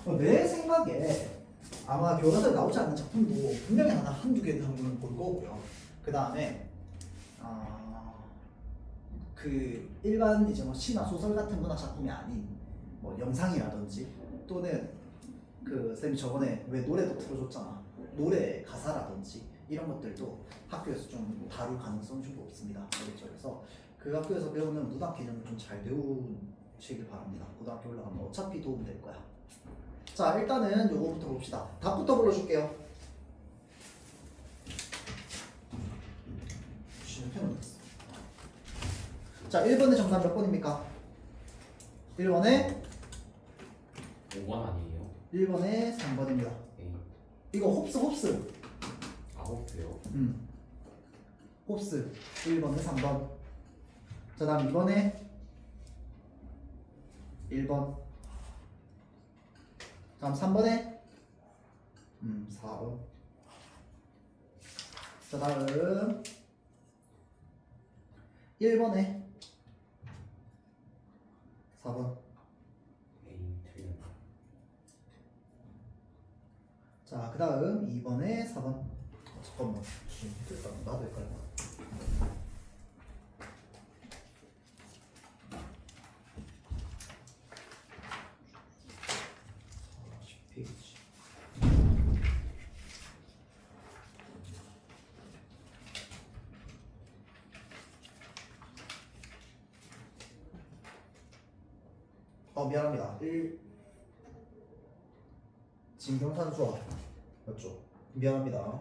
내 생각에 아마 교과서에 나오지 않는 작품도 분명히 하나 한두 개 정도는 볼 거고요. 그 다음에 그 일반 이제 뭐 시나 소설 같은 문학 작품이 아닌 뭐 영상이라든지 또는 그 쌤이 저번에 왜 노래도 틀어줬잖아. 노래 가사라든지 이런 것들도 학교에서 좀 다룰 가능성이 좀 높습니다. 알겠죠? 그래서 그 학교에서 배우는 문학 개념을 좀 잘 배우시길 바랍니다. 고등학교 올라가면 어차피 도움이 될 거야. 자, 일단은 요거부터 봅시다. 답부터 불러줄게요. 자, 1번의 정답 몇 번입니까? 1번에 5번 아니에요? 1번에 3번입니다. 에이. 이거 홉스. 아홉이요? 홉스 1번에 3번. 자, 다음 2번에 1번. 다음 3번에 4번. 자, 다음 1번에 4번. 에이 틀렸다. 자, 그 다음 2번에 4번. 잠깐만. 됐다. 나도 헷갈려. 페이지. 미안합니다. 진경산수학 맞죠? 미안합니다.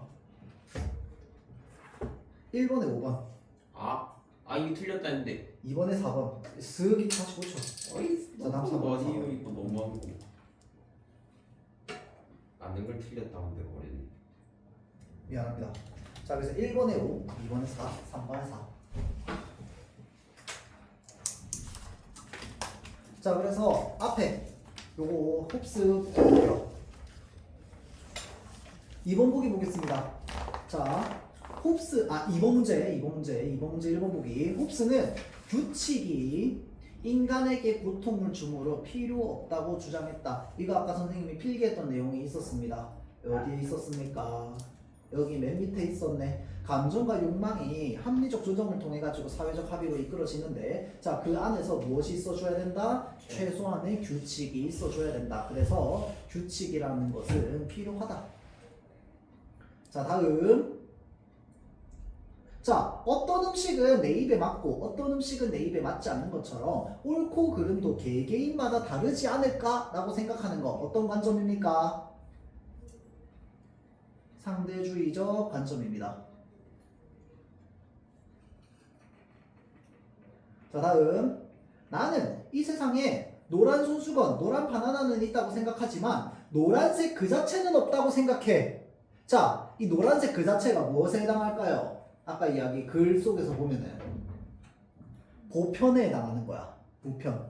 1번에 5번, 이거 틀렸다 했는데. 2번에 4번. 쓱이 다시 고쳐. 어이 자, 다음 너무 3번. 많이 이거 너무한 거. 맞는 걸 틀렸다 근데 버리네. 미안합니다. 자, 그래서 1번에 5, 2번에 4, 3번에 4. 자, 그래서 앞에 요거 홉스 볼게요. 2번 보기 보겠습니다. 자, 홉스, 2번 문제 1번 보기. 홉스는 규칙이 인간에게 고통을 주므로 필요 없다고 주장했다. 이거 아까 선생님이 필기했던 내용이 있었습니다. 어디에 있었습니까? 여기 맨 밑에 있었네. 감정과 욕망이 합리적 조정을 통해 가지고 사회적 합의로 이끌어지는데, 자, 그 안에서 무엇이 있어줘야 된다? 최소한의 규칙이 있어줘야 된다. 그래서 규칙이라는 것은 필요하다. 자, 다음. 자, 어떤 음식은 내 입에 맞고 어떤 음식은 내 입에 맞지 않는 것처럼 옳고 그름도 개개인마다 다르지 않을까라고 생각하는 거 어떤 관점입니까? 상대주의적 관점입니다. 자, 다음. 나는 이 세상에 노란 손수건, 노란 바나나는 있다고 생각하지만 노란색 그 자체는 없다고 생각해. 자, 이 노란색 그 자체가 무엇에 해당할까요? 아까 이야기 글 속에서 보면은 보편에 해당하는 거야. 보편.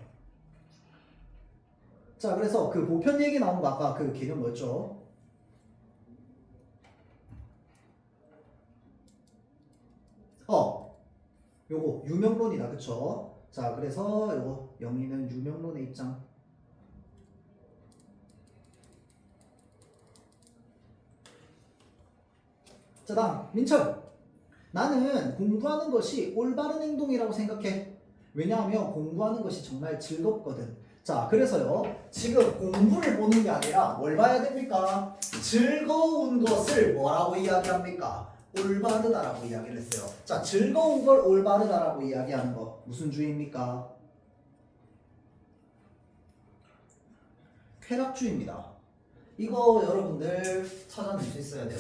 자, 그래서 그 보편 얘기 나온 거 아까 그 개념 뭐였죠? 요거 유명론이다. 그쵸? 자, 그래서 요거 영희는 유명론의 입장. 자, 다음 민철. 나는 공부하는 것이 올바른 행동이라고 생각해. 왜냐하면 공부하는 것이 정말 즐겁거든. 자, 그래서요, 지금 공부를 보는 게 아니라 뭘 봐야 됩니까? 즐거운 것을 뭐라고 이야기합니까? 올바르다라고 이야기를 했어요. 자, 즐거운 걸 올바르다라고 이야기하는 거 무슨 주의입니까? 쾌락주의입니다. 이거 여러분들 찾아낼 수 있어야 돼요.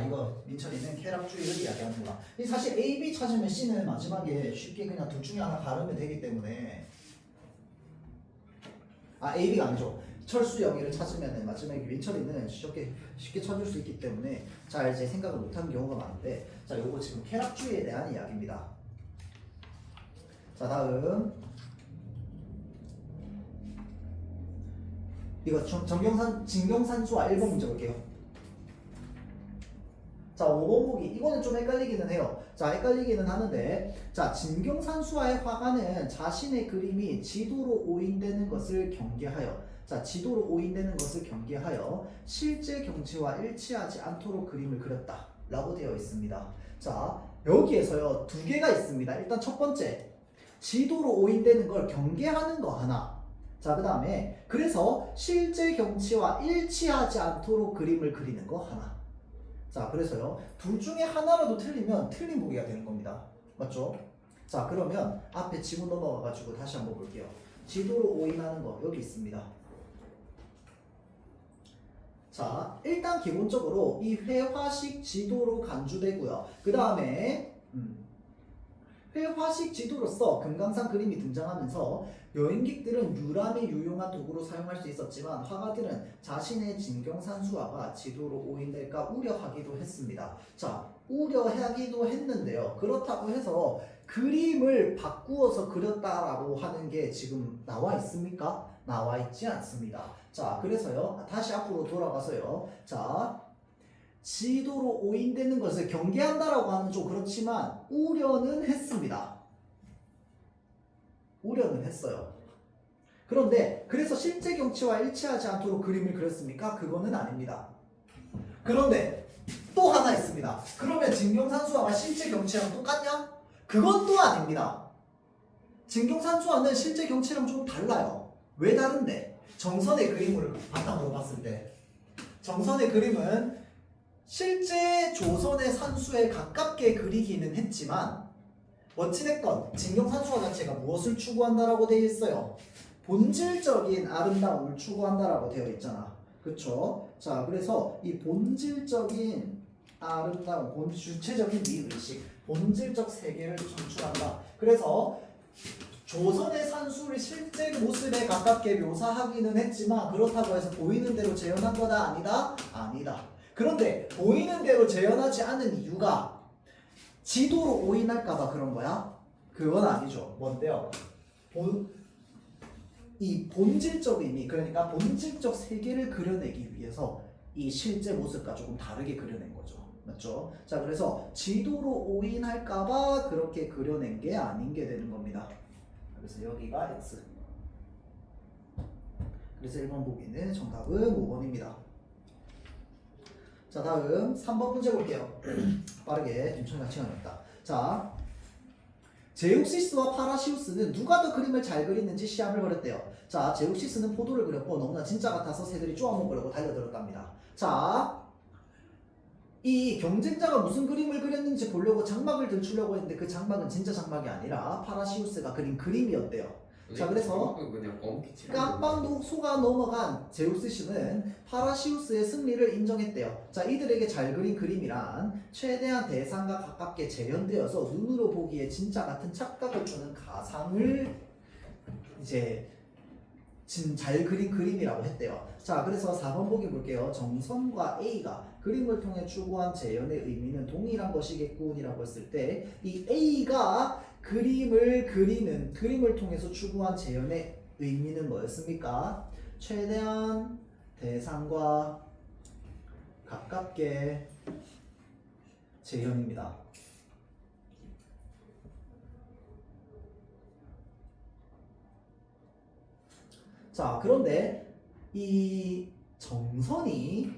이거 민철이는 쾌락주의를 이야기하는구나. 사실 A, B 찾으면 C는 마지막에 쉽게 그냥 둘 중에 하나 가르면 되기 때문에 A, B가 아니죠. 철수 영희를 찾으면 마지막에 민철이는 쉽게 찾을 수 있기 때문에 잘 이제 생각을 못하는 경우가 많은데, 자, 요거 지금 쾌락주의에 대한 이야기입니다. 자, 다음. 이거 진경산수와 1번 문제 볼게요. 자, 5번 보기. 이거는 좀 헷갈리기는 해요. 자, 헷갈리기는 하는데, 자, 진경산수와의 화가는 자신의 그림이 지도로 오인되는 것을 경계하여. 자, 지도로 오인되는 것을 경계하여 실제 경치와 일치하지 않도록 그림을 그렸다 라고 되어 있습니다. 자, 여기에서요 두 개가 있습니다. 일단 첫 번째, 지도로 오인되는 걸 경계하는 거 하나. 자, 그 다음에 그래서 실제 경치와 일치하지 않도록 그림을 그리는 거 하나. 자, 그래서요 둘 중에 하나라도 틀리면 틀린 보기가 되는 겁니다. 맞죠? 자, 그러면 앞에 지문 넘어가 가지고 다시 한번 볼게요. 지도로 오인하는 거 여기 있습니다. 자, 일단 기본적으로 이 회화식 지도로 간주되고요. 그 다음에 회화식 지도로서 금강산 그림이 등장하면서 여행객들은 유람에 유용한 도구로 사용할 수 있었지만 화가들은 자신의 진경산수화가 지도로 오인될까 우려하기도 했습니다. 자, 우려하기도 했는데요. 그렇다고 해서 그림을 바꾸어서 그렸다라고 하는 게 지금 나와 있습니까? 나와 있지 않습니다. 자, 그래서요 다시 앞으로 돌아가서요. 자, 지도로 오인되는 것을 경계한다라고 하면 좀 그렇지만 우려는 했습니다. 우려는 했어요. 그런데 그래서 실제 경치와 일치하지 않도록 그림을 그렸습니까? 그거는 아닙니다. 그런데 또 하나 있습니다. 그러면 진경산수화가 실제 경치랑 똑같냐? 그건 또 아닙니다. 진경산수화는 실제 경치랑 좀 달라요. 왜 다른데? 정선의 그림을 바탕으로 봤을 때 정선의 그림은 실제 조선의 산수에 가깝게 그리기는 했지만 어찌됐건 진경산수화 자체가 무엇을 추구한다라고 되어 있어요? 본질적인 아름다움을 추구한다라고 되어 있잖아. 그쵸? 자, 그래서 이 본질적인 아름다움, 주체적인 미의식, 본질적 세계를 창출한다. 그래서 조선의 산수를 실제 모습에 가깝게 묘사하기는 했지만 그렇다고 해서 보이는 대로 재현한 거다? 아니다? 아니다. 그런데 보이는 대로 재현하지 않은 이유가 지도로 오인할까봐 그런 거야? 그건 아니죠. 뭔데요? 이 본질적 의미, 그러니까 본질적 세계를 그려내기 위해서 이 실제 모습과 조금 다르게 그려낸 거죠. 맞죠? 자, 그래서 지도로 오인할까봐 그렇게 그려낸 게 아닌 게 되는 겁니다. 그래서 여기가 X. 그래서 1번 보기는 정답은 5번입니다. 자, 다음 3번 문제 볼게요. 빠르게 엄청난 시간이 없다. 자, 제욱시스와 파라시우스는 누가 더 그림을 잘 그리는지 시합을 벌였대요. 자, 제욱시스는 포도를 그렸고 너무나 진짜 같아서 새들이 쪼아먹으려고 달려들었답니다. 자, 이 경쟁자가 무슨 그림을 그렸는지 보려고 장막을 들추려고 했는데 그 장막은 진짜 장막이 아니라 파라시우스가 그린 그림이었대요. 자, 그래서 깜빡 속아 넘어간 제우스씨는 파라시우스의 승리를 인정했대요. 자, 이들에게 잘 그린 그림이란 최대한 대상과 가깝게 재현되어서 눈으로 보기에 진짜 같은 착각을 주는 가상을 이제 잘 그린 그림이라고 했대요. 자, 그래서 4번 보기 볼게요. 정선과 A가 그림을 통해 추구한 재현의 의미는 동일한 것이겠군이라고 했을 때 이 A가 그림을 통해서 추구한 재현의 의미는 뭐였습니까? 최대한 대상과 가깝게 재현입니다. 자, 그런데 이 정선이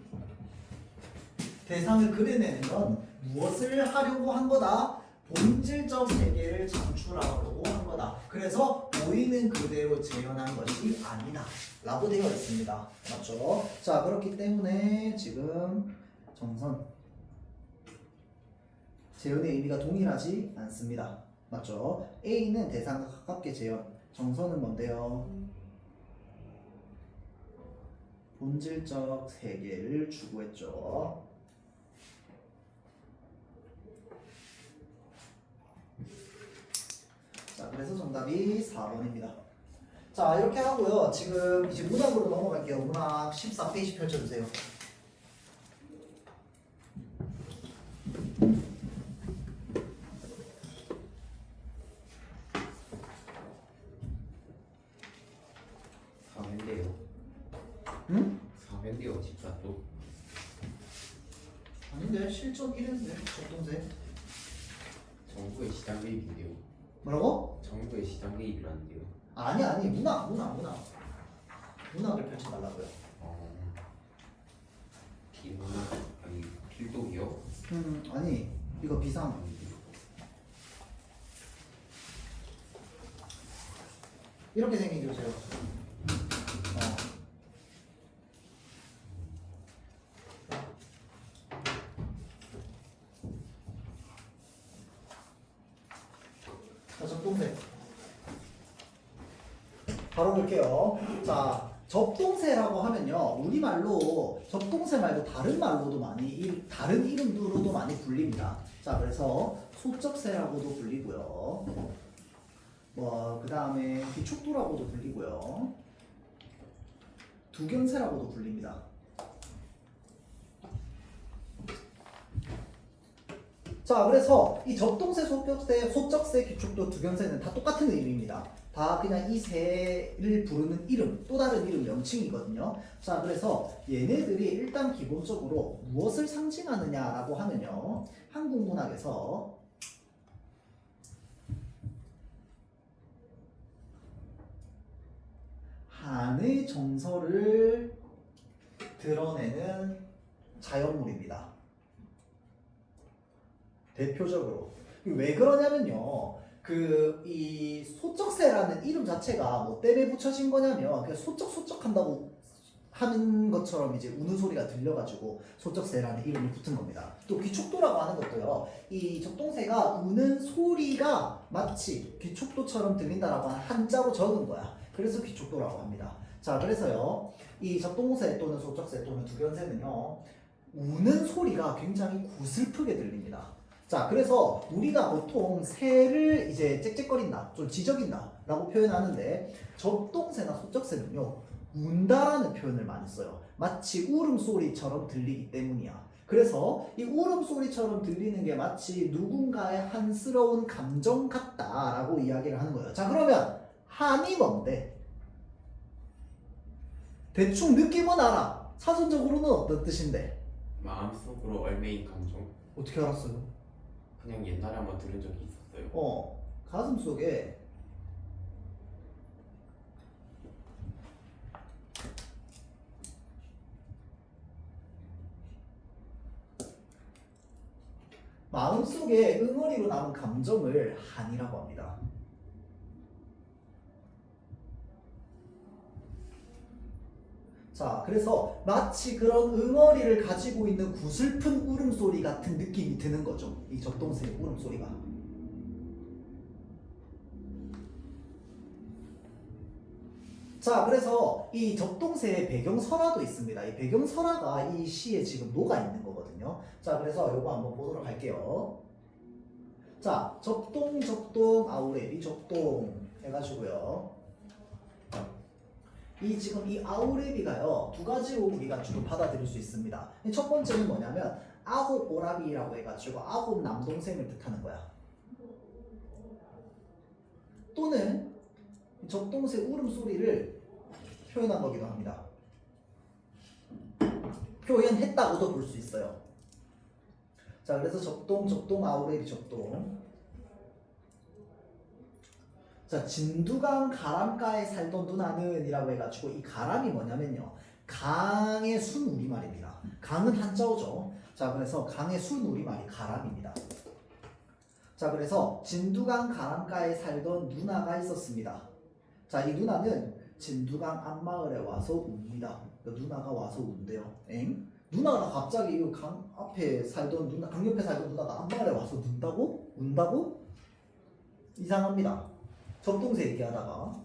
대상을 그려내는 건 무엇을 하려고 한 거다? 본질적 세계를 창출하려고 한 거다. 그래서 보이는 그대로 재현한 것이 아니다 라고 되어 있습니다. 맞죠? 자, 그렇기 때문에 지금 정선 재현의 의미가 동일하지 않습니다. 맞죠? A는 대상과 가깝게 재현, 정선은 뭔데요? 본질적 세계를 추구했죠. 자, 그래서 정답이 4번입니다. 자, 이렇게 하고요. 지금 이제 문학으로 넘어갈게요. 문학 14페이지 펼쳐주세요. 응? 4회인데요, 진짜 또. 아닌데 실적 1인데 적동생. 정부의 시장 개입인데요. 뭐라고? 정부의 시장 개입이라는데요. 아니 문학. 문학을 펼쳐달라고요. 길 아니 길도기요? 아니 이거 비상. 이렇게 생긴 교재요. 자, 접동새. 바로 볼게요. 자, 접동새라고 하면요. 우리말로 접동새 말고 다른 말로도 많이, 다른 이름으로도 많이 불립니다. 자, 그래서 소적새라고도 불리고요. 그 다음에 비촉도라고도 불리고요. 두견새라고도 불립니다. 자, 그래서 이 접동새, 소적새, 소적새, 기촉도, 두견새는 다 똑같은 의미입니다. 다 그냥 이 새를 부르는 이름, 또 다른 이름 명칭이거든요. 자, 그래서 얘네들이 일단 기본적으로 무엇을 상징하느냐라고 하면요. 한국 문학에서 한의 정서를 드러내는 자연물입니다. 대표적으로. 왜 그러냐면요. 이 소적새라는 이름 자체가 뭐 때문에 붙여진 거냐면 그냥 소쩍소쩍 한다고 하는 것처럼 이제 우는 소리가 들려가지고 소적새라는 이름이 붙은 겁니다. 또 귀촉도라고 하는 것도요. 이 접동새가 우는 소리가 마치 귀촉도처럼 들린다라고 하는 한자로 적은 거야. 그래서 귀촉도라고 합니다. 자, 그래서요. 이 접동새 또는 소적새 또는 두견새는요. 우는 소리가 굉장히 구슬프게 들립니다. 자, 그래서 우리가 보통 새를 이제 짹짹거린다, 좀 지저긴다 라고 표현하는데 접동새나 소적새는요 운다라는 표현을 많이 써요. 마치 울음소리처럼 들리기 때문이야. 그래서 이 울음소리처럼 들리는 게 마치 누군가의 한스러운 감정 같다라고 이야기를 하는 거예요. 자, 그러면 한이 뭔데? 대충 느낌은 알아. 사전적으로는 어떤 뜻인데? 마음속으로 얼매인 감정. 어떻게 알았어요? 그냥 옛날에 한번 들은 적이 있었어요. 가슴 속에 마음속에 응어리로 남은 감정을 한이라고 합니다. 자, 그래서 마치 그런 응어리를 가지고 있는 구슬픈 울음소리 같은 느낌이 드는 거죠. 이 접동새의 울음소리가. 자, 그래서 이 접동새의 배경설화도 있습니다. 이 배경설화가 이 시에 지금 녹아 있는 거거든요. 자, 그래서 요거 한번 보도록 할게요. 자, 접동, 아우레비, 접동 해가지고요. 지금 이 아우레비가요, 두 가지로 우리가 주로 받아들일 수 있습니다. 첫 번째는 뭐냐면, 아홉 오라비라고 해가지고, 아홉 남동생을 뜻하는 거야. 또는, 접동새 울음소리를 표현한 거기도 합니다. 표현했다고도 볼 수 있어요. 자, 그래서 접동, 아우레비, 접동. 자, 진두강 가람가에 살던 누나는 이라고 해가지고 이 가람이 뭐냐면요. 강의 순 우리말입니다. 강은 한자어죠. 자, 그래서 강의 순 우리말이 가람입니다. 자, 그래서 진두강 가람가에 살던 누나가 있었습니다. 자, 이 누나는 진두강 앞마을에 와서 웁니다. 누나가 와서 운대요. 누나가 갑자기 이 강 앞에 살던 누나, 강 옆에 살던 누나가 앞마을에 와서 운다고? 운다고? 이상합니다. 접동새 얘기하다가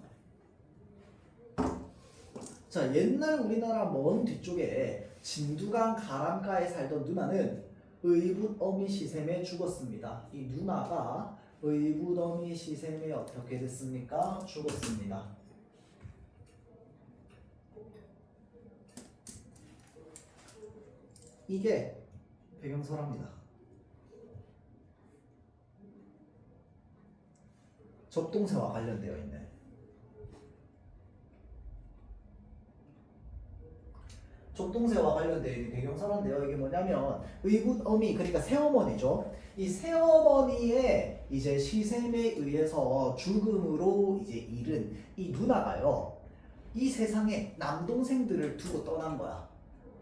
자, 옛날 우리나라 먼 뒤쪽에 진두강 가람가에 살던 누나는 의붓어미 시샘에 죽었습니다. 이 누나가 의붓어미 시샘에 어떻게 됐습니까? 죽었습니다. 이게 배경설화입니다. 접동새와 관련되어 있는. 접동새와 관련되어 있는 배경설화인데요. 이게 뭐냐면 의붓어미, 그러니까 새어머니죠. 이 새어머니의 이제 시샘에 의해서 죽음으로 이제 잃은 이 누나가요. 이 세상에 남동생들을 두고 떠난 거야.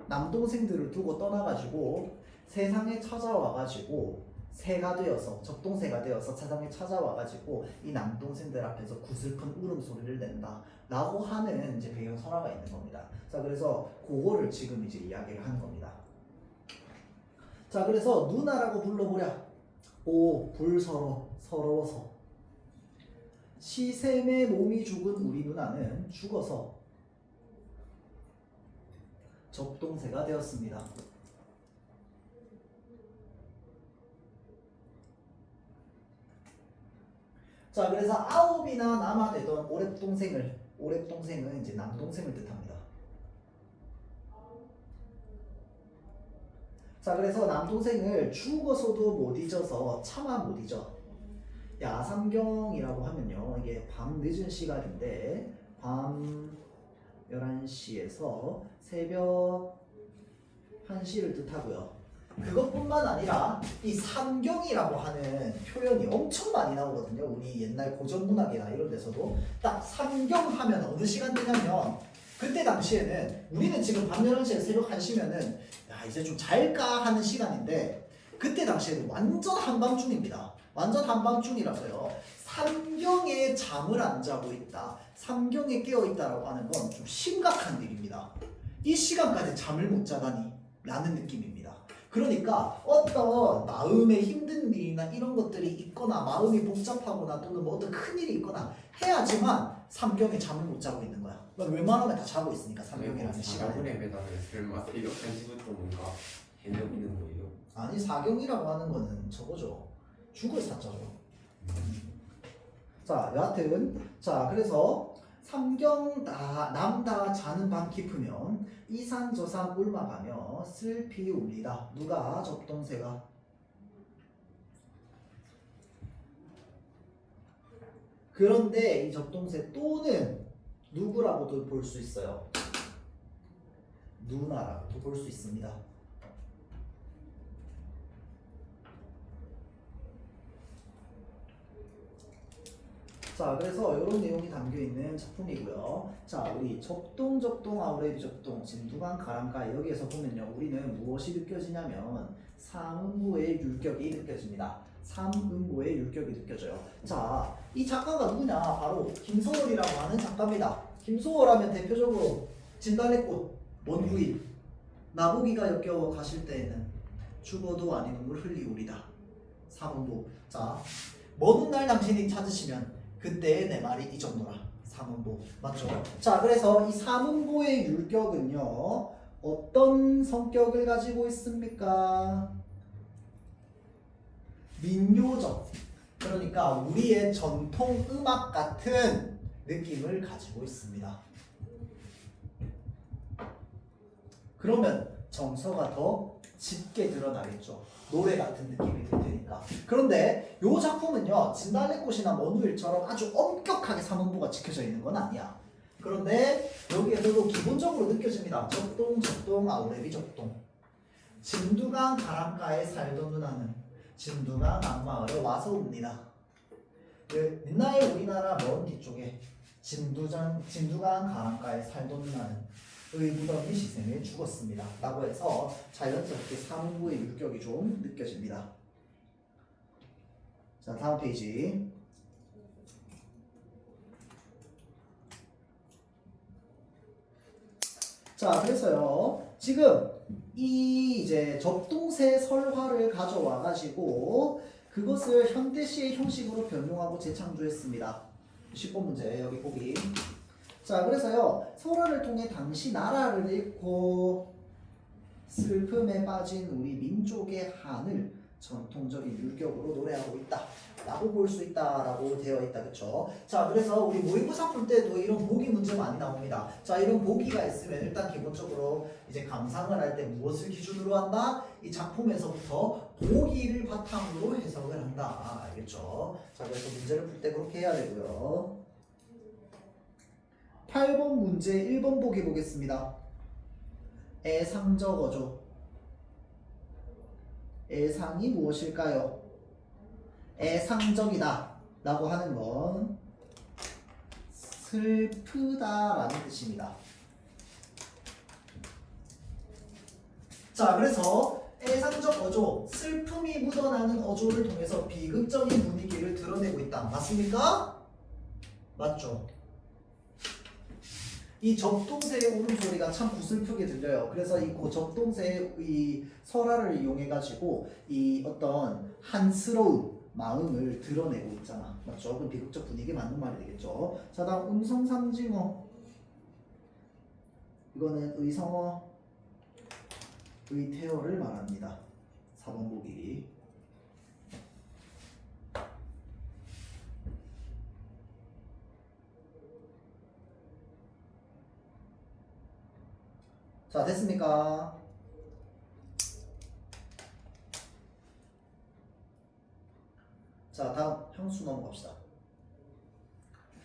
남동생들을 두고 떠나가지고 세상에 찾아와가지고 새가 되어서 적동새가 되어서 세상에 찾아와가지고 이 남동생들 앞에서 구슬픈 울음소리를 낸다 라고 하는 이제 배경설화가 있는 겁니다. 자, 그래서 그거를 지금 이제 이야기를 하는 겁니다. 자, 그래서 누나라고 불러보랴. 오 불서러워서 시샘의 몸이 죽은 우리 누나는 죽어서 적동새가 되었습니다. 자, 그래서 아홉이나 남아되던 오랩동생은 이제 남동생을 뜻합니다. 자, 그래서 남동생을 죽어서도 못 잊어서 차마 못 잊어. 야삼경이라고 하면요, 이게 밤 늦은 시간인데 밤 11시에서 새벽 1시를 뜻하고요. 그것뿐만 아니라 이 삼경이라고 하는 표현이 엄청 많이 나오거든요. 우리 옛날 고전문학이나 이런 데서도 딱 삼경하면 어느 시간대냐면 그때 당시에는 우리는 지금 밤 11시에 새벽 1시면은 야 이제 좀 잘까 하는 시간인데 그때 당시에는 완전 한밤중입니다. 완전 한밤중이라서요. 삼경에 잠을 안 자고 있다, 삼경에 깨어 있다라고 하는 건 좀 심각한 일입니다. 이 시간까지 잠을 못 자다니 라는 느낌입니다. 그러니까 어떤 마음에 힘든 일이나 이런 것들이 있거나 마음이 복잡하거나 또는 뭐 어떤 큰 일이 있거나 해야지만 삼경에 잠을 못 자고 있는 거야. 웬만하면 다 자고 있으니까 삼경이라는 시간에. 사경에 매달려 설마 새벽 1시부터 뭔가 해내고 거예요? 아니 사경이라고 하는 거는 저거죠. 죽을 사자죠. 자, 여하튼 자 그래서 삼경 남다 자는 밤 깊으면 이산저산 옮아가며 슬피 울리다. 누가? 적동새가. 그런데 이 적동새 또는 누구라고도 볼 수 있어요. 누나라고도 볼 수 있습니다. 자, 그래서 이런 내용이 담겨있는 작품이고요. 자, 우리 적동, 아우레비 적동, 진두강, 가랑가 여기에서 보면요. 우리는 무엇이 느껴지냐면 삼음보의 율격이 느껴집니다. 삼음보의 율격이 느껴져요. 자, 이 작가가 누구냐? 바로 김소월이라고 하는 작가입니다. 김소월하면 대표적으로 진달래꽃, 먼 후일, 나보기가 역겨워 가실 때에는 죽어도 아니 눈물 흘리우리다. 삼음보. 자, 먼 훗날 당신이 찾으시면 그때의 내 말이 잊었노라. 삼음보 맞죠? 자, 그래서 이 삼음보의 율격은요 어떤 성격을 가지고 있습니까? 민요적, 그러니까 우리의 전통 음악 같은 느낌을 가지고 있습니다. 그러면 정서가 더 짙게 드러나겠죠. 노래 같은 느낌이 들 테니까. 그런데 이 작품은요 진달래꽃이나 먼후일처럼 아주 엄격하게 삼음보가 지켜져 있는 건 아니야. 그런데 여기에서도 기본적으로 느껴집니다. 적동 아우레비 적동. 진두강 가랑가에 살던 누나는 진두강 악마을에 와서 옵니다. 옛날 우리나라 먼 뒤쪽에 진두강 가랑가에 살던 누나는 의무덤이 시샘에 죽었습니다. 라고 해서 자연스럽게 삼음보의 율격이 좀 느껴집니다. 자, 다음 페이지. 자, 그래서요. 지금 이 이제 적동새 설화를 가져와 가지고 그것을 현대시의 형식으로 변용하고 재창조했습니다. 10번 문제 여기 보기. 자, 그래서요 설화를 통해 당시 나라를 잃고 슬픔에 빠진 우리 민족의 한을 전통적인 율격으로 노래하고 있다 라고 볼 수 있다 라고 되어 있다. 그쵸? 자, 그래서 우리 모의고사 풀 때도 이런 보기 문제 많이 나옵니다. 자, 이런 보기가 있으면 일단 기본적으로 이제 감상을 할 때 무엇을 기준으로 한다? 이 작품에서부터 보기를 바탕으로 해석을 한다. 알겠죠? 자, 그래서 문제를 풀 때 그렇게 해야 되고요. 8번 문제 1번 보기 보겠습니다. 애상적어조. 애상이 무엇일까요? 애상적이다 라고 하는 건 슬프다라는 뜻입니다. 자, 그래서 애상적 어조, 슬픔이 묻어나는 어조를 통해서 비극적인 분위기를 드러내고 있다. 맞습니까? 맞죠? 이 접동새의 울음소리가 참 구슬프게 들려요. 그래서 이 접동새의 이 설화를 이용해 가지고 이 어떤 한스러운 마음을 드러내고 있잖아. 맞죠? 그럼 비극적 분위기에 맞는 말이 되겠죠. 자, 다음 음성상징어. 이거는 의성어, 의태어를 말합니다. 4번 보기. 자, 됐습니까? 자, 다음 향수 넘어갑시다.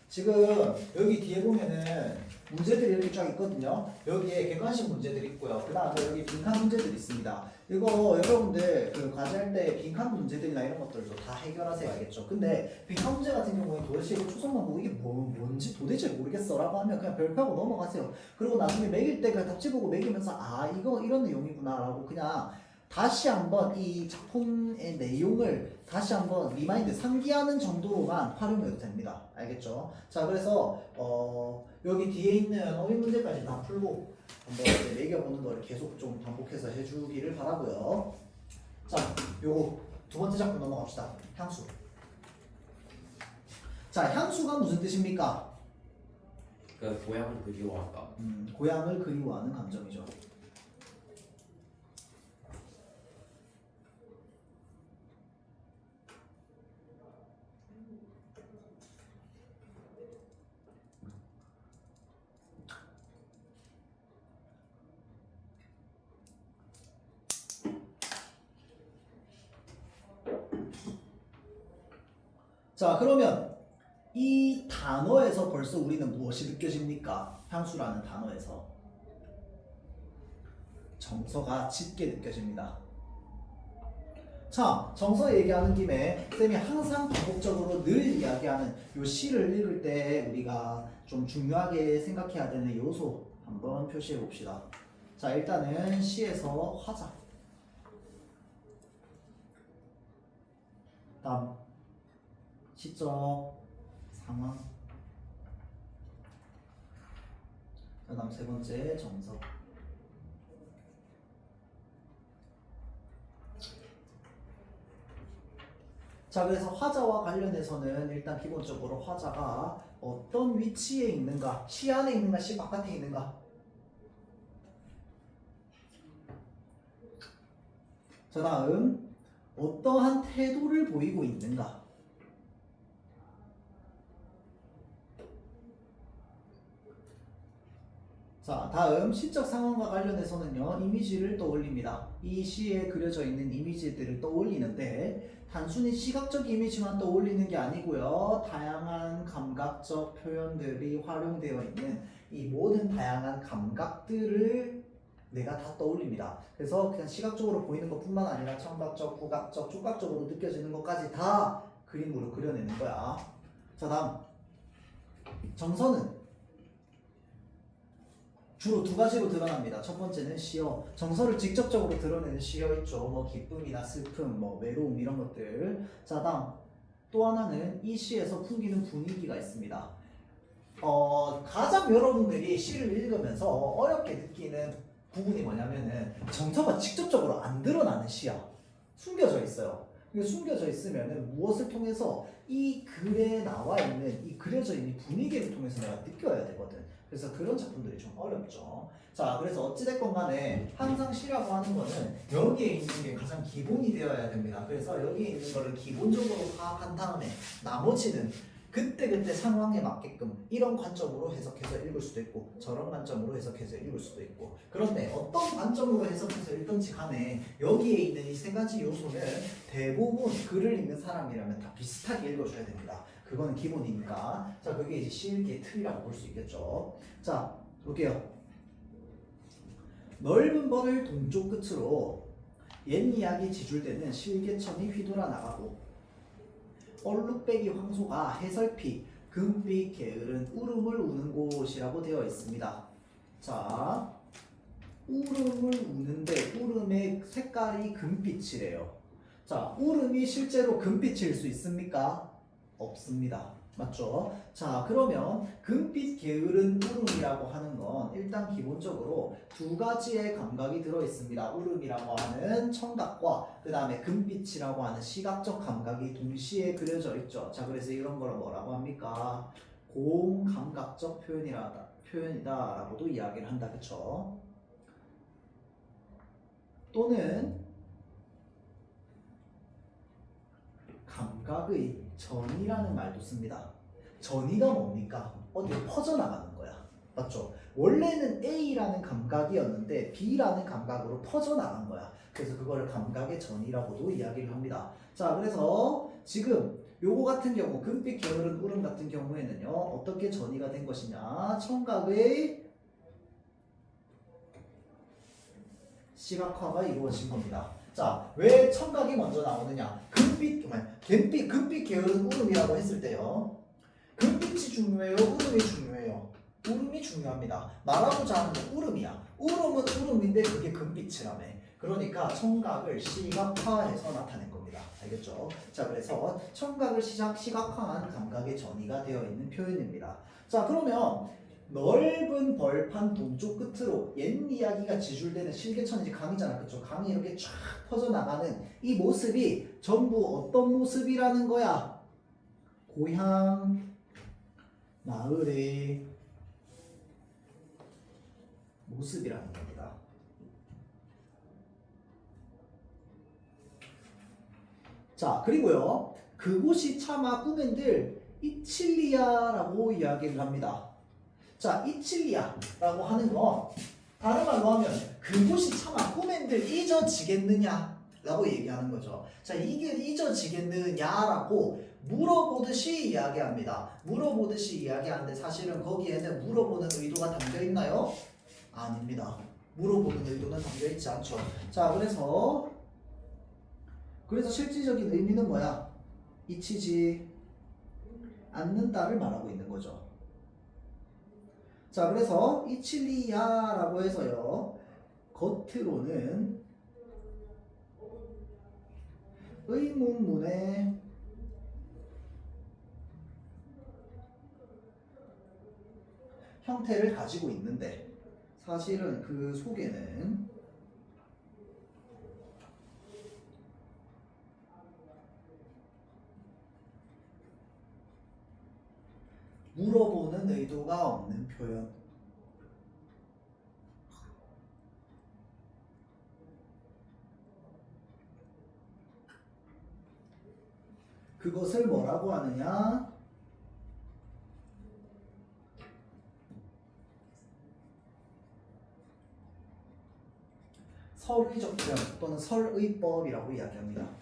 지금 여기 뒤에 보면은 문제들이 이렇게 쫙 있거든요. 여기에 객관식 문제들이 있고요. 그 다음에 여기 빈칸 문제들이 있습니다. 이거 여러분들 그 과제할 때 빈칸 문제들이나 이런 것들도 다 해결하세요. 알겠죠? 근데 빈칸 문제 같은 경우에 도대체 이거 초성만 보고 이게 뭔지 도대체 모르겠어 라고 하면 그냥 별표하고 넘어가세요. 그리고 나중에 매길 때 그냥 답지 보고 매기면서 아 이거 이런 내용이구나 라고 그냥 다시 한번 이 작품의 내용을 다시 한번 리마인드 상기하는 정도로만 활용해도 됩니다. 알겠죠? 자, 그래서 여기 뒤에 있는 어휘 문제까지 다 풀고 한번 이제 매겨보는 거를 계속 좀 반복해서 해주기를 바라고요. 자, 요거 두 번째 작품 넘어갑시다. 향수. 자, 향수가 무슨 뜻입니까? 그 고향을 그리워한다. 고향을 그리워하는 감정이죠. 자, 그러면 이 단어에서 벌써 우리는 무엇이 느껴집니까? 향수라는 단어에서 정서가 짙게 느껴집니다. 자, 정서 얘기하는 김에 쌤이 항상 반복적으로 늘 이야기하는 요 시를 읽을 때 우리가 좀 중요하게 생각해야 되는 요소 한번 표시해 봅시다. 자, 일단은 시에서 화자, 다음 시적 상황, 그 다음 세 번째 정서. 자, 그래서 화자와 관련해서는 일단 기본적으로 화자가 어떤 위치에 있는가, 시 안에 있는가, 시 바깥에 있는가. 자, 다음 어떠한 태도를 보이고 있는가. 자, 다음 시적 상황과 관련해서는요, 이미지를 떠올립니다. 이 시에 그려져 있는 이미지들을 떠올리는데 단순히 시각적 이미지만 떠올리는 게 아니고요, 다양한 감각적 표현들이 활용되어 있는 이 모든 다양한 감각들을 내가 다 떠올립니다. 그래서 그냥 시각적으로 보이는 것뿐만 아니라 청각적, 후각적, 촉각적으로 느껴지는 것까지 다 그림으로 그려내는 거야. 자, 다음 정서는 주로 두 가지로 드러납니다. 첫 번째는 시어. 정서를 직접적으로 드러내는 시어 있죠. 뭐 기쁨이나 슬픔, 뭐 외로움 이런 것들. 자, 다음 또 하나는 이 시에서 풍기는 분위기가 있습니다. 가장 여러분들이 시를 읽으면서 어렵게 느끼는 부분이 뭐냐면은 정서가 직접적으로 안 드러나는 시야. 숨겨져 있어요. 숨겨져 있으면은 무엇을 통해서 이 글에 나와 있는 이 그려져 있는 분위기를 통해서 내가 느껴야 되거든. 그래서 그런 작품들이 좀 어렵죠. 자, 그래서 어찌됐건 간에 항상 시라고 하는 거는 여기에 있는 게 가장 기본이 되어야 됩니다. 그래서 여기에 있는 거를 기본적으로 파악한 다음에 나머지는 그때그때 상황에 맞게끔 이런 관점으로 해석해서 읽을 수도 있고 저런 관점으로 해석해서 읽을 수도 있고, 그런데 어떤 관점으로 해석해서 읽든지 간에 여기에 있는 이 세 가지 요소는 대부분 글을 읽는 사람이라면 다 비슷하게 읽어줘야 됩니다. 그거는 기본이니까. 자, 그게 이제 시읽기의 틀이라고 볼 수 있겠죠. 자, 볼게요. 넓은 벌을 동쪽 끝으로 옛 이야기 지줄대는 실개천이 휘돌아 나가고 얼룩배기 황소가 해설피 금빛 게으른 울음을 우는 곳이라고 되어 있습니다. 자, 울음을 우는데 울음의 색깔이 금빛이래요. 자, 울음이 실제로 금빛일 수 있습니까? 없습니다. 맞죠? 자, 그러면 금빛 게으른 울음이라고 하는 건 일단 기본적으로 두 가지의 감각이 들어 있습니다. 울음이라고 하는 청각과 그 다음에 금빛이라고 하는 시각적 감각이 동시에 그려져 있죠. 자, 그래서 이런 걸 뭐라고 합니까? 공감각적 표현이다라고도 이야기를 한다. 그쵸? 또는 감각의 전이라는 말도 씁니다. 전이가 뭡니까? 어디로 퍼져나가는 거야. 맞죠? 원래는 A라는 감각이었는데 B라는 감각으로 퍼져나간 거야. 그래서 그거를 감각의 전이라고도 이야기를 합니다. 자, 그래서 지금 요거 같은 경우 금빛 게으른 울음 같은 경우에는요 어떻게 전이가 된 것이냐, 청각의 시각화가 이루어진 겁니다. 자, 왜 청각이 먼저 나오느냐? 금빛 게으른 울음이라고 했을 때요. 금빛이 중요해요? 울음이 중요해요? 울음이 중요합니다. 말하고자 하는 건 울음이야. 울음은 울음인데 그게 금빛이라며. 그러니까 청각을 시각화해서 나타낸 겁니다. 알겠죠? 자, 그래서 청각을 시각화한 감각의 전이가 되어 있는 표현입니다. 자, 그러면 넓은 벌판 동쪽 끝으로 옛 이야기가 지줄되는 실개천이지 강이잖아. 그쵸? 강이 이렇게 쫙 퍼져나가는 이 모습이 전부 어떤 모습이라는 거야? 고향 마을의 모습이라는 겁니다. 자, 그리고요 그곳이 차마 꾸맨들 이칠리아라고 이야기를 합니다. 자, 이칠리아라고 하는 건 다른 말로 하면 그곳이 차마 꾸맨들 잊어지겠느냐 라고 얘기하는 거죠. 자, 이게 잊어지겠느냐라고 물어보듯이 이야기합니다. 물어보듯이 이야기하는데 사실은 거기에는 물어보는 의도가 담겨 있나요? 아닙니다. 물어보는 의도는 담겨 있지 않죠. 자, 그래서 실질적인 의미는 뭐야? 잊히지 않는다를 말하고 있는 거죠. 자, 그래서 이칠리아라고 해서요 겉으로는 의문문의 형태를 가지고 있는데 사실은 그 속에는 물어보는 의도가 없는 표현, 그것을 뭐라고 하느냐? 설의적 표현 또는 설의법이라고 이야기합니다.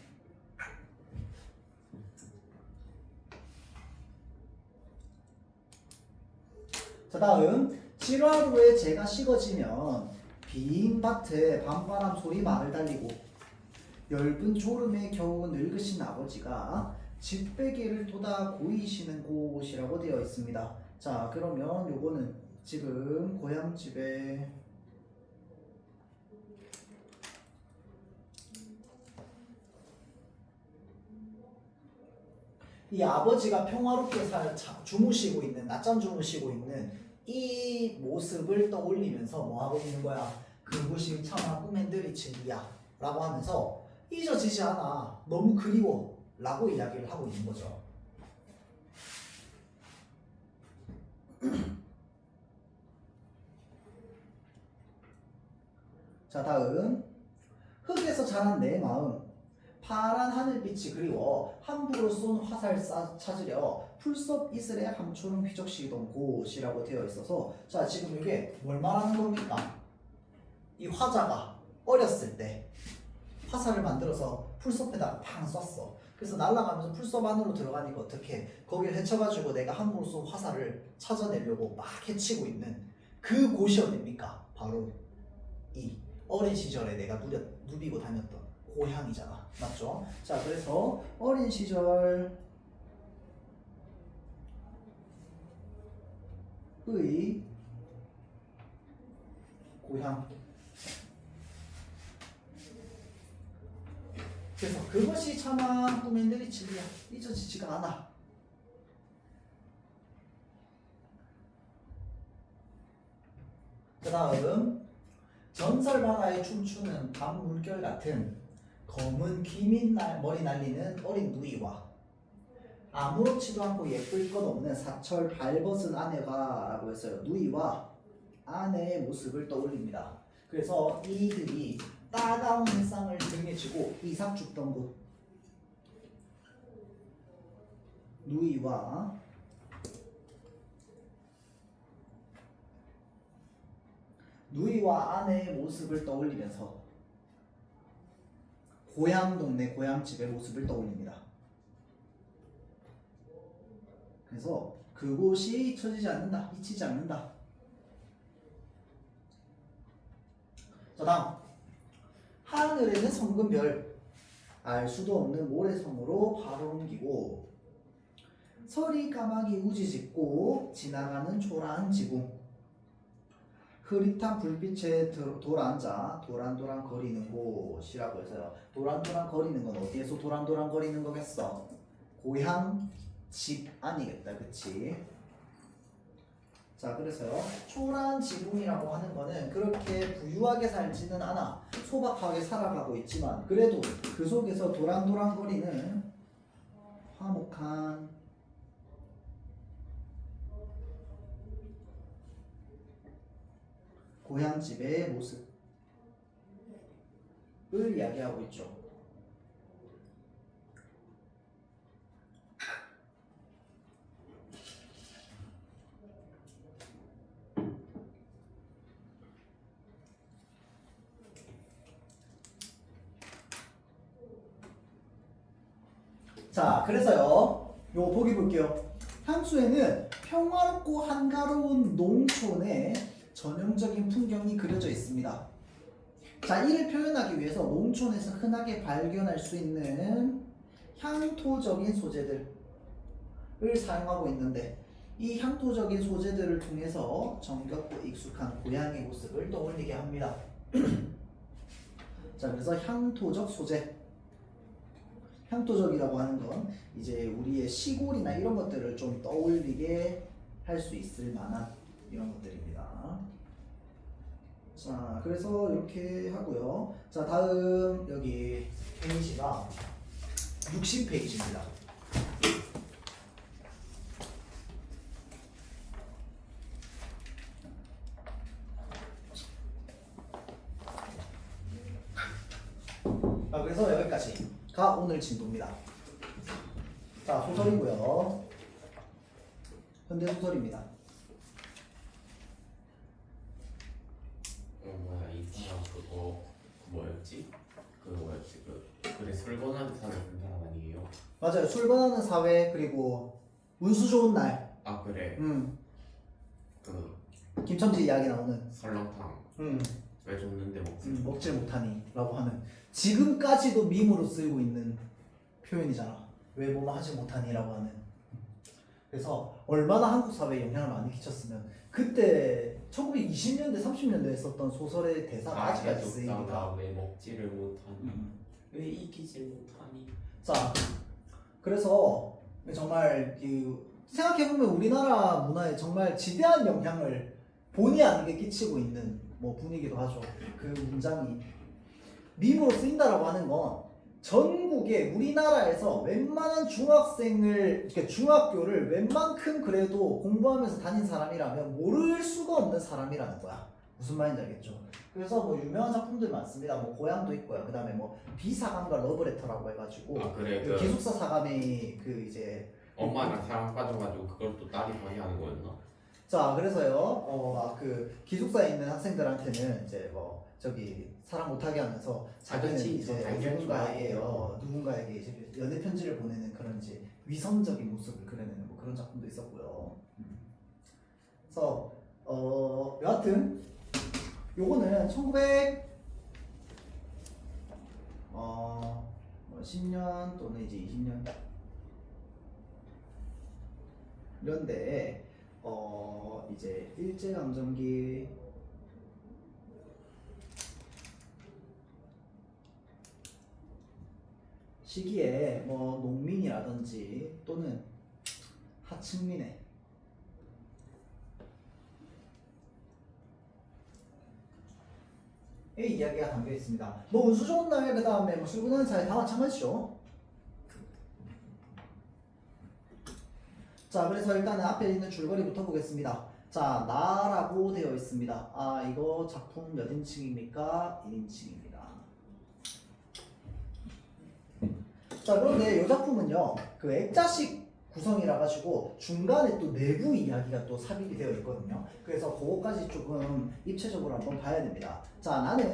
자, 다음 실화로에 재가 식어지면 빈 밭에 밤바람 소리 마을 달리고 엷은 졸음에 겨우 늙으신 아버지가 집배기를 돋아 고이시는 곳이라고 되어 있습니다. 자, 그러면 요거는 지금 고향집에 이 아버지가 평화롭게 주무시고 있는, 낮잠 주무시고 있는 이 모습을 떠올리면서 뭐 하고 있는 거야? 그곳이 차마 꿈엔들이 진리야 라고 하면서 잊어지지 않아, 너무 그리워 라고 이야기를 하고 있는 거죠. 자, 다음 흙에서 자란 내 마음, 파란 하늘빛이 그리워 함부로 쏜 화살 찾으려 풀숲 이슬에 함초는 휘적시던 곳이라고 되어 있어서, 자, 지금 이게 뭘 말하는 겁니까? 이 화자가 어렸을 때 화살을 만들어서 풀숲에다가 팡 쐈어. 그래서 날아가면서 풀숲 안으로 들어가니까 어떻게 거기를 헤쳐가지고 내가 함부로 쏜 화살을 찾아내려고 막 헤치고 있는 그 곳이 어딥니까? 바로 이 어린 시절에 내가 누비고 다녔던 고향이잖아. 맞죠? 자, 그래서 어린 시절 고향. 그래서 그것이 차마 꾸멘들이 진리야. 잊어지지가 않아. 그 다음 전설 바다에 춤추는 밤 물결 같은 검은 귀민 머리 날리는 어린 누이와 아무렇지도 않고 예쁠 것 없는 사철 발벗은 아내가 라고 했어요. 누이와 아내의 모습을 떠올립니다. 그래서 이들이 따가운 햇상을 등에 지고 이삭 죽던 곳 누이와 아내의 모습을 떠올리면서 고향 동네 고향집의 모습을 떠올립니다. 그래서 그곳이 잊혀지지 않는다, 잊히지 않는다. 자, 다음 하늘에는 성금별 알 수도 없는 모래성으로 바로 옮기고 서리 까마귀 우지짓고 지나가는 초라한 지붕 흐릿한 불빛에 돌아앉아 도란도란 거리는 곳이라고 해서요. 도란도란 거리는 건 어디에서 도란도란 거리는 거겠어? 고향 집 아니겠다, 그치? 자, 그래서요 초라한 지붕이라고 하는 거는 그렇게 부유하게 살지는 않아. 소박하게 살아가고 있지만 그래도 그 속에서 도란도란 거리는 화목한 고향집의 모습을 이야기하고 있죠. 자, 그래서요 요거 보기 볼게요. 향수에는 평화롭고 한가로운 농촌의 전형적인 풍경이 그려져 있습니다. 자, 이를 표현하기 위해서 농촌에서 흔하게 발견할 수 있는 향토적인 소재들을 사용하고 있는데 이 향토적인 소재들을 통해서 정겹고 익숙한 고향의 모습을 떠올리게 합니다. 자, 그래서 향토적 소재. 향토적이라고 하는 건 이제 우리의 시골이나 이런 것들을 좀 떠올리게 할 수 있을 만한 이런 것들입니다. 자, 그래서 이렇게 하고요. 자, 다음 여기 페이지가 60페이지입니다. 자, 그래서 여기까지가 오늘 진도입니다. 자, 소설이고요. 현대소설입니다. 뭐야 이 사람 그거 그래 술권한 사람 그 사람 아니에요? 맞아요. 술번하는 사회 그리고 운수 좋은 날. 아 그래 그 김첨지 이야기 나오는 설렁탕 왜 줬는데 먹질 못하니 라고 하는 지금까지도 밈으로 쓰이고 있는 표현이잖아. 왜 뭐만 하지 못하니 라고 하는. 그래서 얼마나 한국 사회에 영향을 많이 끼쳤으면 그때 1920년대 30년대에 썼던 소설의 대사가 아직까지 쓰입니다. 왜 먹지를 못하니 왜 이기질 못하니. 자, 그래서 정말 생각해보면 우리나라 문화에 정말 지대한 영향을 본의 아니게 끼치고 있는 뭐 분이기도 하죠. 그 문장이 밈으로 쓰인다라고 하는 건 전국에 우리나라에서 웬만한 그러니까 중학교를 웬만큼 그래도 공부하면서 다닌 사람이라면 모를 수가 없는 사람이라는 거야. 무슨 말인지 알겠죠? 그래서 뭐 유명한 작품들 많습니다. 뭐 고향도 있고요. 그 다음에 뭐 비사감과 러브레터라고 해가지고 아 그래 그 기숙사 사감이 그 이제 엄마랑 사랑 빠져가지고 그걸 또 딸이 방해하는 거였나? 자, 그래서요 막 그 기숙사에 있는 학생들한테는 이제 뭐 저기 사랑 못하게 하면서 자기는 이제 누군가에게 이제 연애 편지를 보내는 그런 이제 위선적인 모습을 그려내는 뭐 그런 작품도 있었고요. 그래서 여하튼 요거는 10년 또는 이제 20년 이런데 이제 일제강점기 시기에 뭐 농민이라든지 또는 하층민의 이 이야기가 담겨 있습니다. 뭐 운수 좋은 날 그 다음에 뭐 출근하는 사이 다 마찬가지죠. 자, 그래서 일단은 앞에 있는 줄거리부터 보겠습니다. 자, 나라고 되어 있습니다. 아, 이거 작품 몇 인칭입니까? 1인칭입니다. 자, 그런데 이 작품은요, 그 액자식 구성이라 가지고 중간에 또 내부 이야기가 또 삽입이 되어 있거든요. 그래서 그거까지 조금 입체적으로 한번 봐야 됩니다. 자, 나는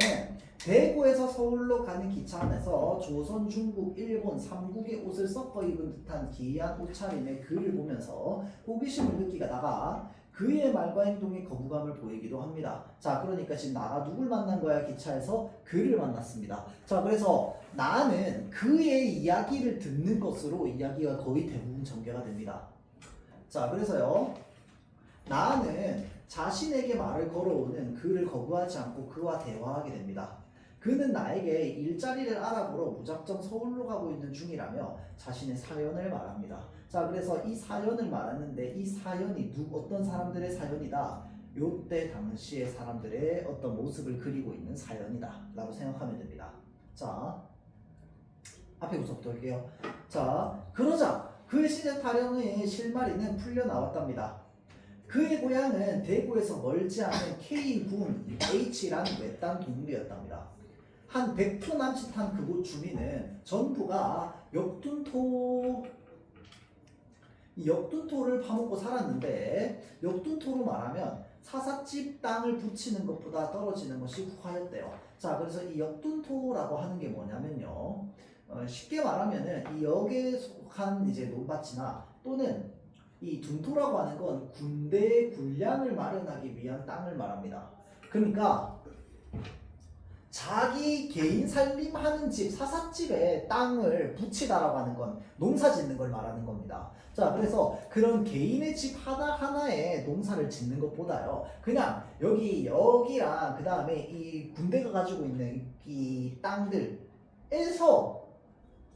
대구에서 서울로 가는 기차 안에서 조선, 중국, 일본 3국의 옷을 섞어 입은 듯한 기이한 옷차림의 그를 보면서 호기심을 느끼다가 그의 말과 행동에 거부감을 보이기도 합니다. 자, 그러니까 지금 나가 누굴 만난 거야? 기차에서 그를 만났습니다. 자, 그래서 나는 그의 이야기를 듣는 것으로 이야기가 거의 대부분 전개가 됩니다. 자, 그래서요, 나는 자신에게 말을 걸어오는 그를 거부하지 않고 그와 대화하게 됩니다. 그는 나에게 일자리를 알아보러 무작정 서울로 가고 있는 중이라며 자신의 사연을 말합니다. 자, 그래서 이 사연을 말하는데 이 사연이 어떤 사람들의 사연이다. 요때 당시의 사람들의 어떤 모습을 그리고 있는 사연이다 라고 생각하면 됩니다. 자, 앞에 구석부터 할게요. 자, 그러자 그 시대 타령의 실마리는 풀려 나왔답니다. 그의 고향은 대구에서 멀지 않은 K군 H란 외딴 동네였답니다. 한 100% 남짓한 그곳 주민은 전부가 역둔토를 파먹고 살았는데, 역둔토로 말하면 사삿집 땅을 붙이는 것보다 떨어지는 것이 후하였대요. 자, 그래서 이 역둔토라고 하는 게 뭐냐면요, 쉽게 말하면은 이 역에 속한 이제 논밭이나 또는 이 둔토라고 하는 건 군대의 군량을 마련하기 위한 땅을 말합니다. 그러니까 자기 개인 살림하는 집, 사삿집에 땅을 붙이다라고 하는 건 농사 짓는 걸 말하는 겁니다. 자, 그래서 그런 개인의 집 하나하나에 농사를 짓는 것보다요, 그냥 여기랑 그 다음에 이 군대가 가지고 있는 이 땅들에서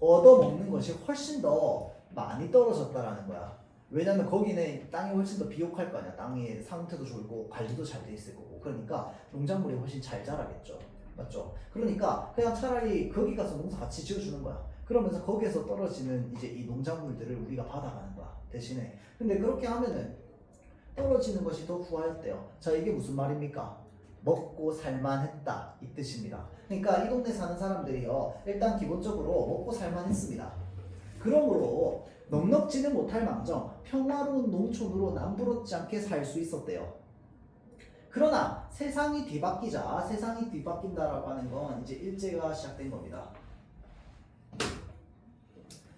얻어먹는 것이 훨씬 더 많이 떨어졌다라는 거야. 왜냐면 거기는 땅이 훨씬 더 비옥할 거 아니야. 땅의 상태도 좋고 관리도 잘 돼 있을 거고. 그러니까 농작물이 훨씬 잘 자라겠죠. 맞죠? 그러니까 그냥 차라리 거기 가서 농사 같이 지어주는 거야. 그러면서 거기에서 떨어지는 이제 이 농작물들을 우리가 받아가는 거야. 대신에. 근데 그렇게 하면은 떨어지는 것이 더 후하였대요. 자, 이게 무슨 말입니까? 먹고 살만했다 이 뜻입니다. 그러니까 이 동네 사는 사람들이요, 일단 기본적으로 먹고 살만했습니다. 그러므로 넉넉지는 못할 망정 평화로운 농촌으로 남부럽지 않게 살 수 있었대요. 그러나 세상이 뒤바뀐다라고 하는 건 이제 일제가 시작된 겁니다.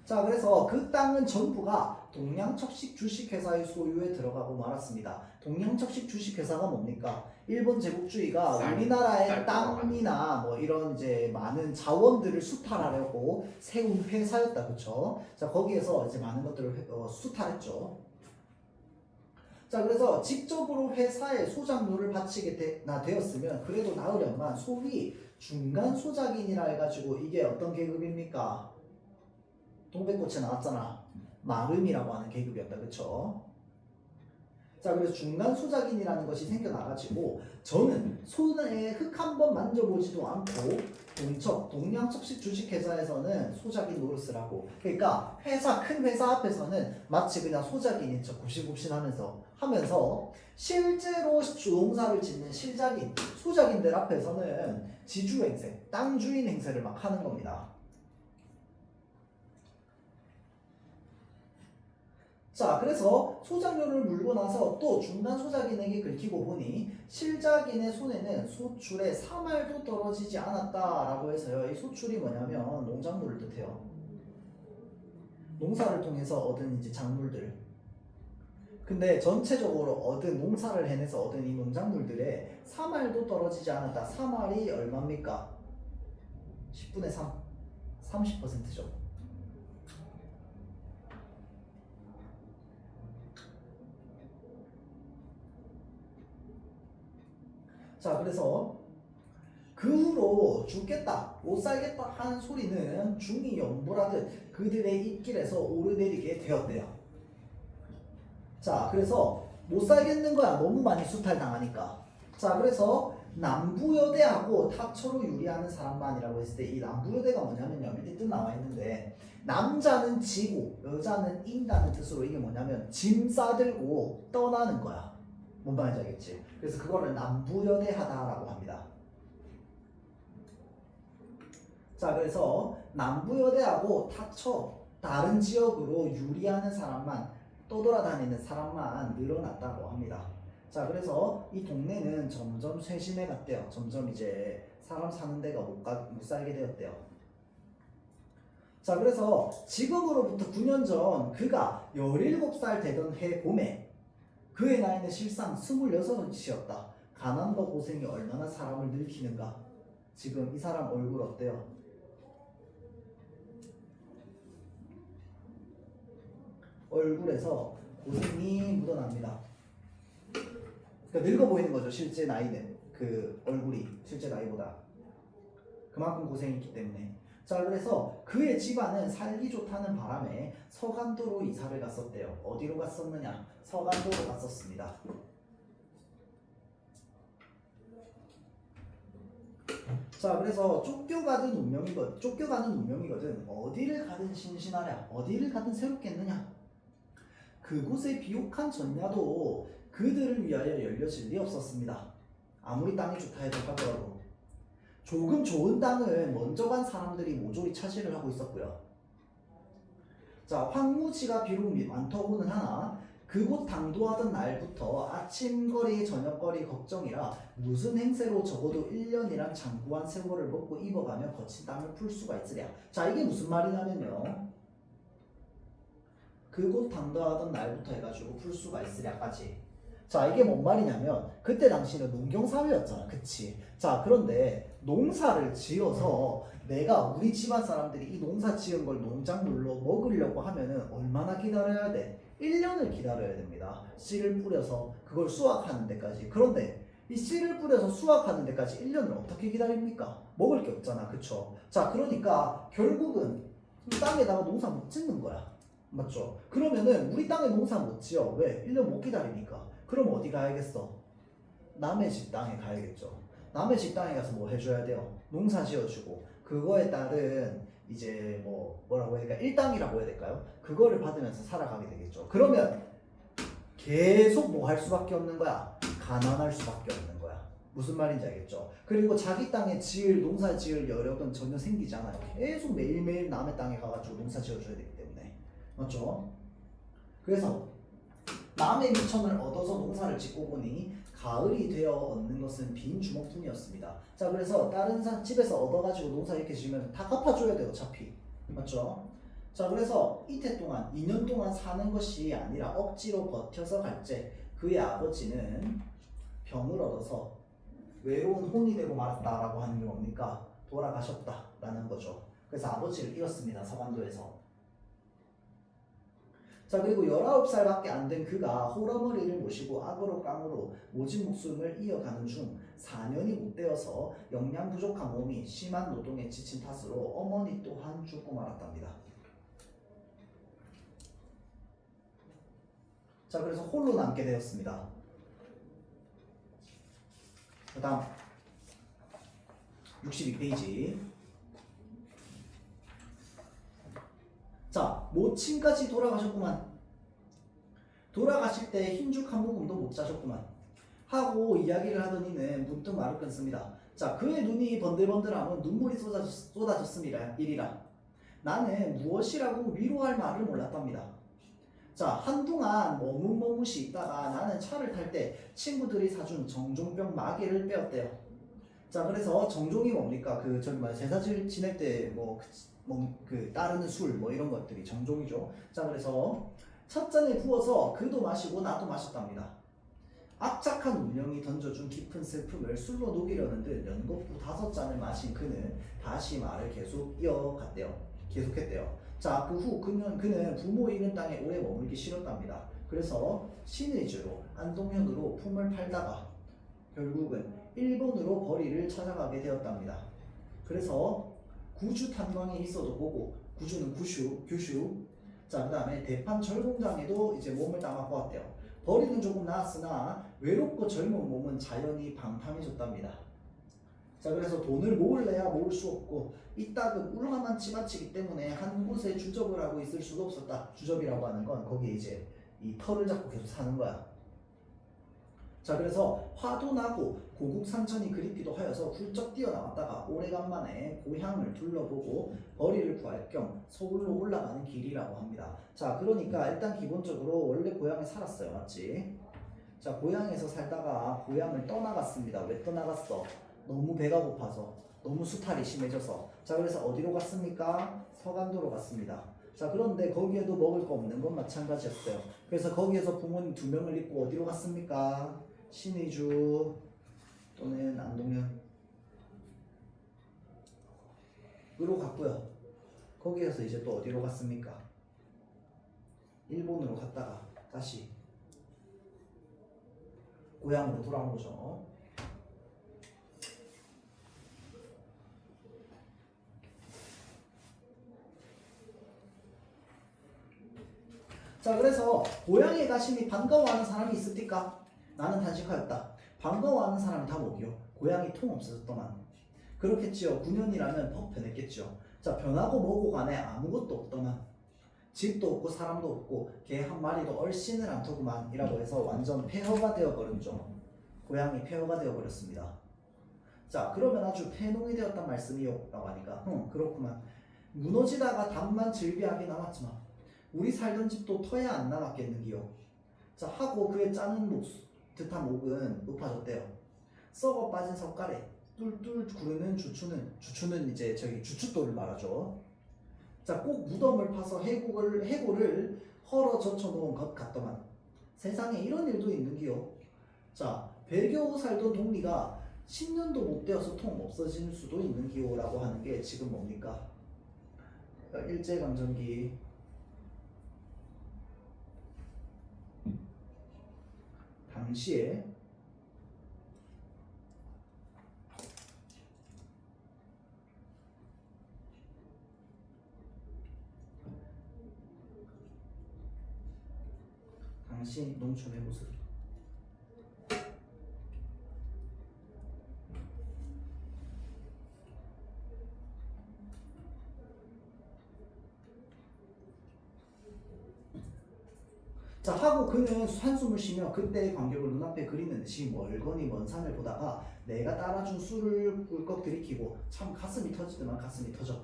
자, 그래서 그 땅은 전부가 동양척식 주식회사의 소유에 들어가고 말았습니다. 동양척식 주식회사가 뭡니까? 일본 제국주의가 우리나라의 땅이나 뭐 이런 이제 많은 자원들을 수탈하려고 세운 회사였다, 그쵸? 자, 거기에서 이제 많은 것들을 수탈했죠. 자, 그래서 직접으로 회사에 소작료를 바치게 되었으면 그래도 나으련만 소위 중간 소작인이라 해가지고 이게 어떤 계급입니까? 동백꽃에 나왔잖아. 마름이라고 하는 계급이었다, 그쵸? 자, 그래서 중간 소작인이라는 것이 생겨나가지고 저는 손에 흙 한 번 만져보지도 않고 동양척식 주식회사에서는 소작인 노릇을 하고, 그러니까 큰 회사 앞에서는 마치 그냥 소작인인 척 굽신굽신하면서 실제로 농사를 짓는 실작인, 소작인들 앞에서는 지주행세, 땅 주인 행세를 막 하는 겁니다. 자, 그래서 소작료를 물고 나서 또 중간 소작인에게 긁히고 보니 실작인의 손에는 소출의 3알도 떨어지지 않았다라고 해서요. 이 소출이 뭐냐면 농작물을 뜻해요. 농사를 통해서 얻은 이제 작물들. 근데 전체적으로 농사를 해내서 얻은 이 농작물들의 3알도 떨어지지 않았다. 3알이 얼마입니까? 10분의 3. 30%죠. 자, 그래서 그 후로 죽겠다, 못 살겠다 하는 소리는 중이 연보라듯 그들의 입길에서 오르내리게 되었대요. 자, 그래서 못 살겠는 거야. 너무 많이 수탈당하니까. 자, 그래서 남부여대하고 탁처로 유리하는 사람만이라고 했을 때 이 남부여대가 뭐냐면요. 밑에 뜻 나와 있는데 남자는 지고 여자는 인다는 뜻으로 이게 뭐냐면 짐 싸들고 떠나는 거야. 뭔 말인지 알겠지? 그래서 그거를 남부여대하다라고 합니다. 자, 그래서 남부여대하고 탁처 다른 지역으로 유리하는 사람만 떠돌아다니는 사람만 늘어났다고 합니다. 자, 그래서 이 동네는 점점 쇄신해 갔대요. 점점 이제 사람 사는 데가 못 살게 되었대요. 자, 그래서 지금으로부터 9년 전 그가 17살 되던 해 봄에 그의 나이는 실상 26이었다. 가난과 고생이 얼마나 사람을 늙히는가. 지금 이 사람 얼굴 어때요? 얼굴에서 고생이 묻어납니다. 그러니까 늙어 보이는 거죠. 실제 나이는 그 얼굴이 실제 나이보다 그만큼 고생이 있기 때문에. 자, 그래서 그의 집안은 살기 좋다는 바람에 서간도로 이사를 갔었대요. 어디로 갔었느냐? 서간도로 갔었습니다. 자, 그래서 쫓겨가는 운명이거든. 어디를 가든 신신하랴. 어디를 가든 새롭겠느냐. 그곳의 비옥한 전야도 그들을 위하여 열려질 리 없었습니다. 아무리 땅이 좋다 해도 하더라도 조금 좋은 땅을 먼저 간 사람들이 모조리 차지를 하고 있었고요. 자, 황무지가 비록 많더구는 하나 그곳 당도하던 날부터 아침거리 저녁거리 걱정이라 무슨 행세로 적어도 1년이란 장구한 세월을 먹고 입어가며 거친 땀을 풀 수가 있으랴. 자, 이게 무슨 말이냐면요, 그곳 당도하던 날부터 해가지고 풀 수가 있으랴까지. 자, 이게 뭔 말이냐면 그때 당시는 농경사회였잖아. 그치? 자, 그런데 농사를 지어서 내가 우리 집안 사람들이 이 농사 지은 걸 농작물로 먹으려고 하면은 얼마나 기다려야 돼? 1년을 기다려야 됩니다. 씨를 뿌려서 그걸 수확하는 데까지. 그런데 이 씨를 뿌려서 수확하는 데까지 1년을 어떻게 기다립니까? 먹을 게 없잖아. 그쵸? 자, 그러니까 결국은 이 땅에다가 농사 못 짓는 거야. 맞죠? 그러면은 우리 땅에 농사 못 지어. 왜? 1년 못 기다리니까. 그럼 어디 가야겠어? 남의 집 땅에 가야겠죠. 남의 집 땅에 가서 뭐 해줘야 돼요? 농사 지어주고 그거에 따른 이제 뭐라고 해야 될까? 일당이라고 해야 될까요? 그거를 받으면서 살아가게 되겠죠. 그러면 계속 뭐 할 수밖에 없는 거야? 가난할 수밖에 없는 거야. 무슨 말인지 알겠죠? 그리고 자기 땅에 농사 지을 여력은 전혀 생기지 않아요. 계속 매일매일 남의 땅에 가가지고 농사 지어줘야 되기 때문에. 맞죠? 그래서 남의 미천을 얻어서 농사를 짓고 보니 가을이 되어 얻는 것은 빈 주먹뿐이었습니다. 자, 그래서 다른 집에서 얻어가지고 농사 이렇게 지으면 다 갚아줘야 돼요. 어차피. 맞죠? 자, 그래서 이태 동안 2년 동안 사는 것이 아니라 억지로 버텨서 갈째 그의 아버지는 병을 얻어서 외로운 혼이 되고 말았다라고 하는 게 뭡니까? 돌아가셨다라는 거죠. 그래서 아버지를 잃었습니다. 서간도에서. 자, 그리고 19살밖에 안 된 그가 호러머리를 모시고 악으로 깡으로 모진 목숨을 이어가는 중 4년이 못 되어서 영양 부족한 몸이 심한 노동에 지친 탓으로 어머니 또한 죽고 말았답니다. 자, 그래서 홀로 남게 되었습니다. 그 다음 62페이지. 자, 모친까지 돌아가셨구만. 돌아가실 때 흰죽 한 모금도 못 자셨구만 하고 이야기를 하더니는 문득 말을 끊습니다. 자, 그의 눈이 번들번들하면 눈물이 쏟아졌습니다. 이리라. 나는 무엇이라고 위로할 말을 몰랐답니다. 자, 한동안 머뭇머뭇이 있다가 나는 차를 탈 때 친구들이 사준 정종병 마개를 빼었대요. 자, 그래서 정종이 뭡니까? 제사 지낼 때 따르는 술 이런 것들이 정종이죠. 자, 그래서 첫 잔에 부어서 그도 마시고 나도 마셨답니다. 악착한 운명이 던져준 깊은 슬픔을 술로 녹이려는 듯 연거푸 5잔을 마신 그는 다시 말을 계속했대요. 자, 그 후 그는 부모 잃은 땅에 오래 머물기 싫었답니다. 그래서 신의주로 안동현으로 품을 팔다가 결국은 일본으로 벌이를 찾아가게 되었답니다. 그래서 구주 탄광에 있어도 보고, 구주는 규슈. 자, 그 다음에 대판 절공장에도 이제 몸을 담아 보았대요. 벌이는 조금 나았으나 외롭고 젊은 몸은 자연히 방탕해졌답니다. 자, 그래서 돈을 모을래야 모을 수 없고 이따금 울화만 치마치기 때문에 한 곳에 주접을 하고 있을 수도 없었다. 주접이라고 하는 건 거기에 이제 이 털을 잡고 계속 사는 거야. 자, 그래서 화도 나고 고국 산천이 그립기도 하여서 훌쩍 뛰어나왔다가 오래간만에 고향을 둘러보고 벌이를 구할 겸 서울로 올라가는 길이라고 합니다. 자, 그러니까 일단 기본적으로 원래 고향에 살았어요. 맞지? 자, 고향에서 살다가 고향을 떠나갔습니다. 왜 떠나갔어? 너무 배가 고파서, 너무 수탈이 심해져서. 자, 그래서 어디로 갔습니까? 서간도로 갔습니다. 자, 그런데 거기에도 먹을 거 없는 건 마찬가지였어요. 그래서 거기에서 부모님 2명을 잊고 어디로 갔습니까? 신의주 또는 안동현으로 갔고요. 거기에서 이제 또 어디로 갔습니까? 일본으로 갔다가 다시 고향으로 돌아온 거죠. 자, 그래서 고향에 가시니 반가워하는 사람이 있습니까? 나는 단식하였다. 반가워하는 사람이 다 뭐기요? 고향이 통 없어졌더만. 그렇겠지요. 9년이라면 퍽 변했겠죠. 자, 변하고 뭐고 간에 아무것도 없더만. 집도 없고 사람도 없고 개 한 마리도 얼씬을 않더구만 이라고 해서 완전 폐허가 되어버렸죠. 고향이 폐허가 되어버렸습니다. 자, 그러면 아주 폐농이 되었단 말씀이요 라고 하니까 그렇구만. 무너지다가 답만 질비하게 남았지만 우리 살던 집도 터야 안 남았겠는기요. 자, 하고 그의 짜는 듯한 목은 높아졌대요. 썩어 빠진 석가래 뚫뚫 구르는 주추는 이제 저기 주춧돌을 말하죠. 자, 꼭 무덤을 파서 해골을 헐어 젖혀놓은 것 같더만. 세상에 이런 일도 있는기요. 자, 배겨우 살던 동리가 10년도 못 되어서 통 없어질 수도 있는기요 라고 하는 게 지금 뭡니까? 일제강점기 당시에 당시 농촌의 모습. 자, 하고 그는 한숨을 쉬며 그때의 광경을 눈앞에 그리는 듯이 멀거니 먼 산을 보다가 내가 따라준 술을 꿀꺽 들이키고 참 가슴이 터지더만 가슴이 터져.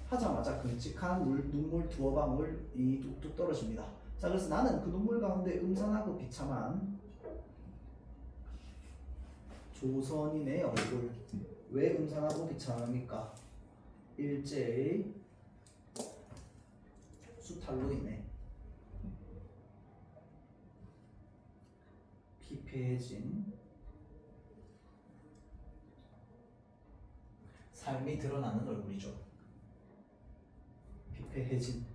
하자마자 끔찍한 눈물 두어 방울이 뚝뚝 떨어집니다. 자, 그래서 나는 그 눈물 가운데 음산하고 비참한 조선인의 얼굴. 왜 음산하고 비참합니까? 일제의 수탈로 인해 피폐해진 삶이 드러나는 얼굴이죠. 피폐해진.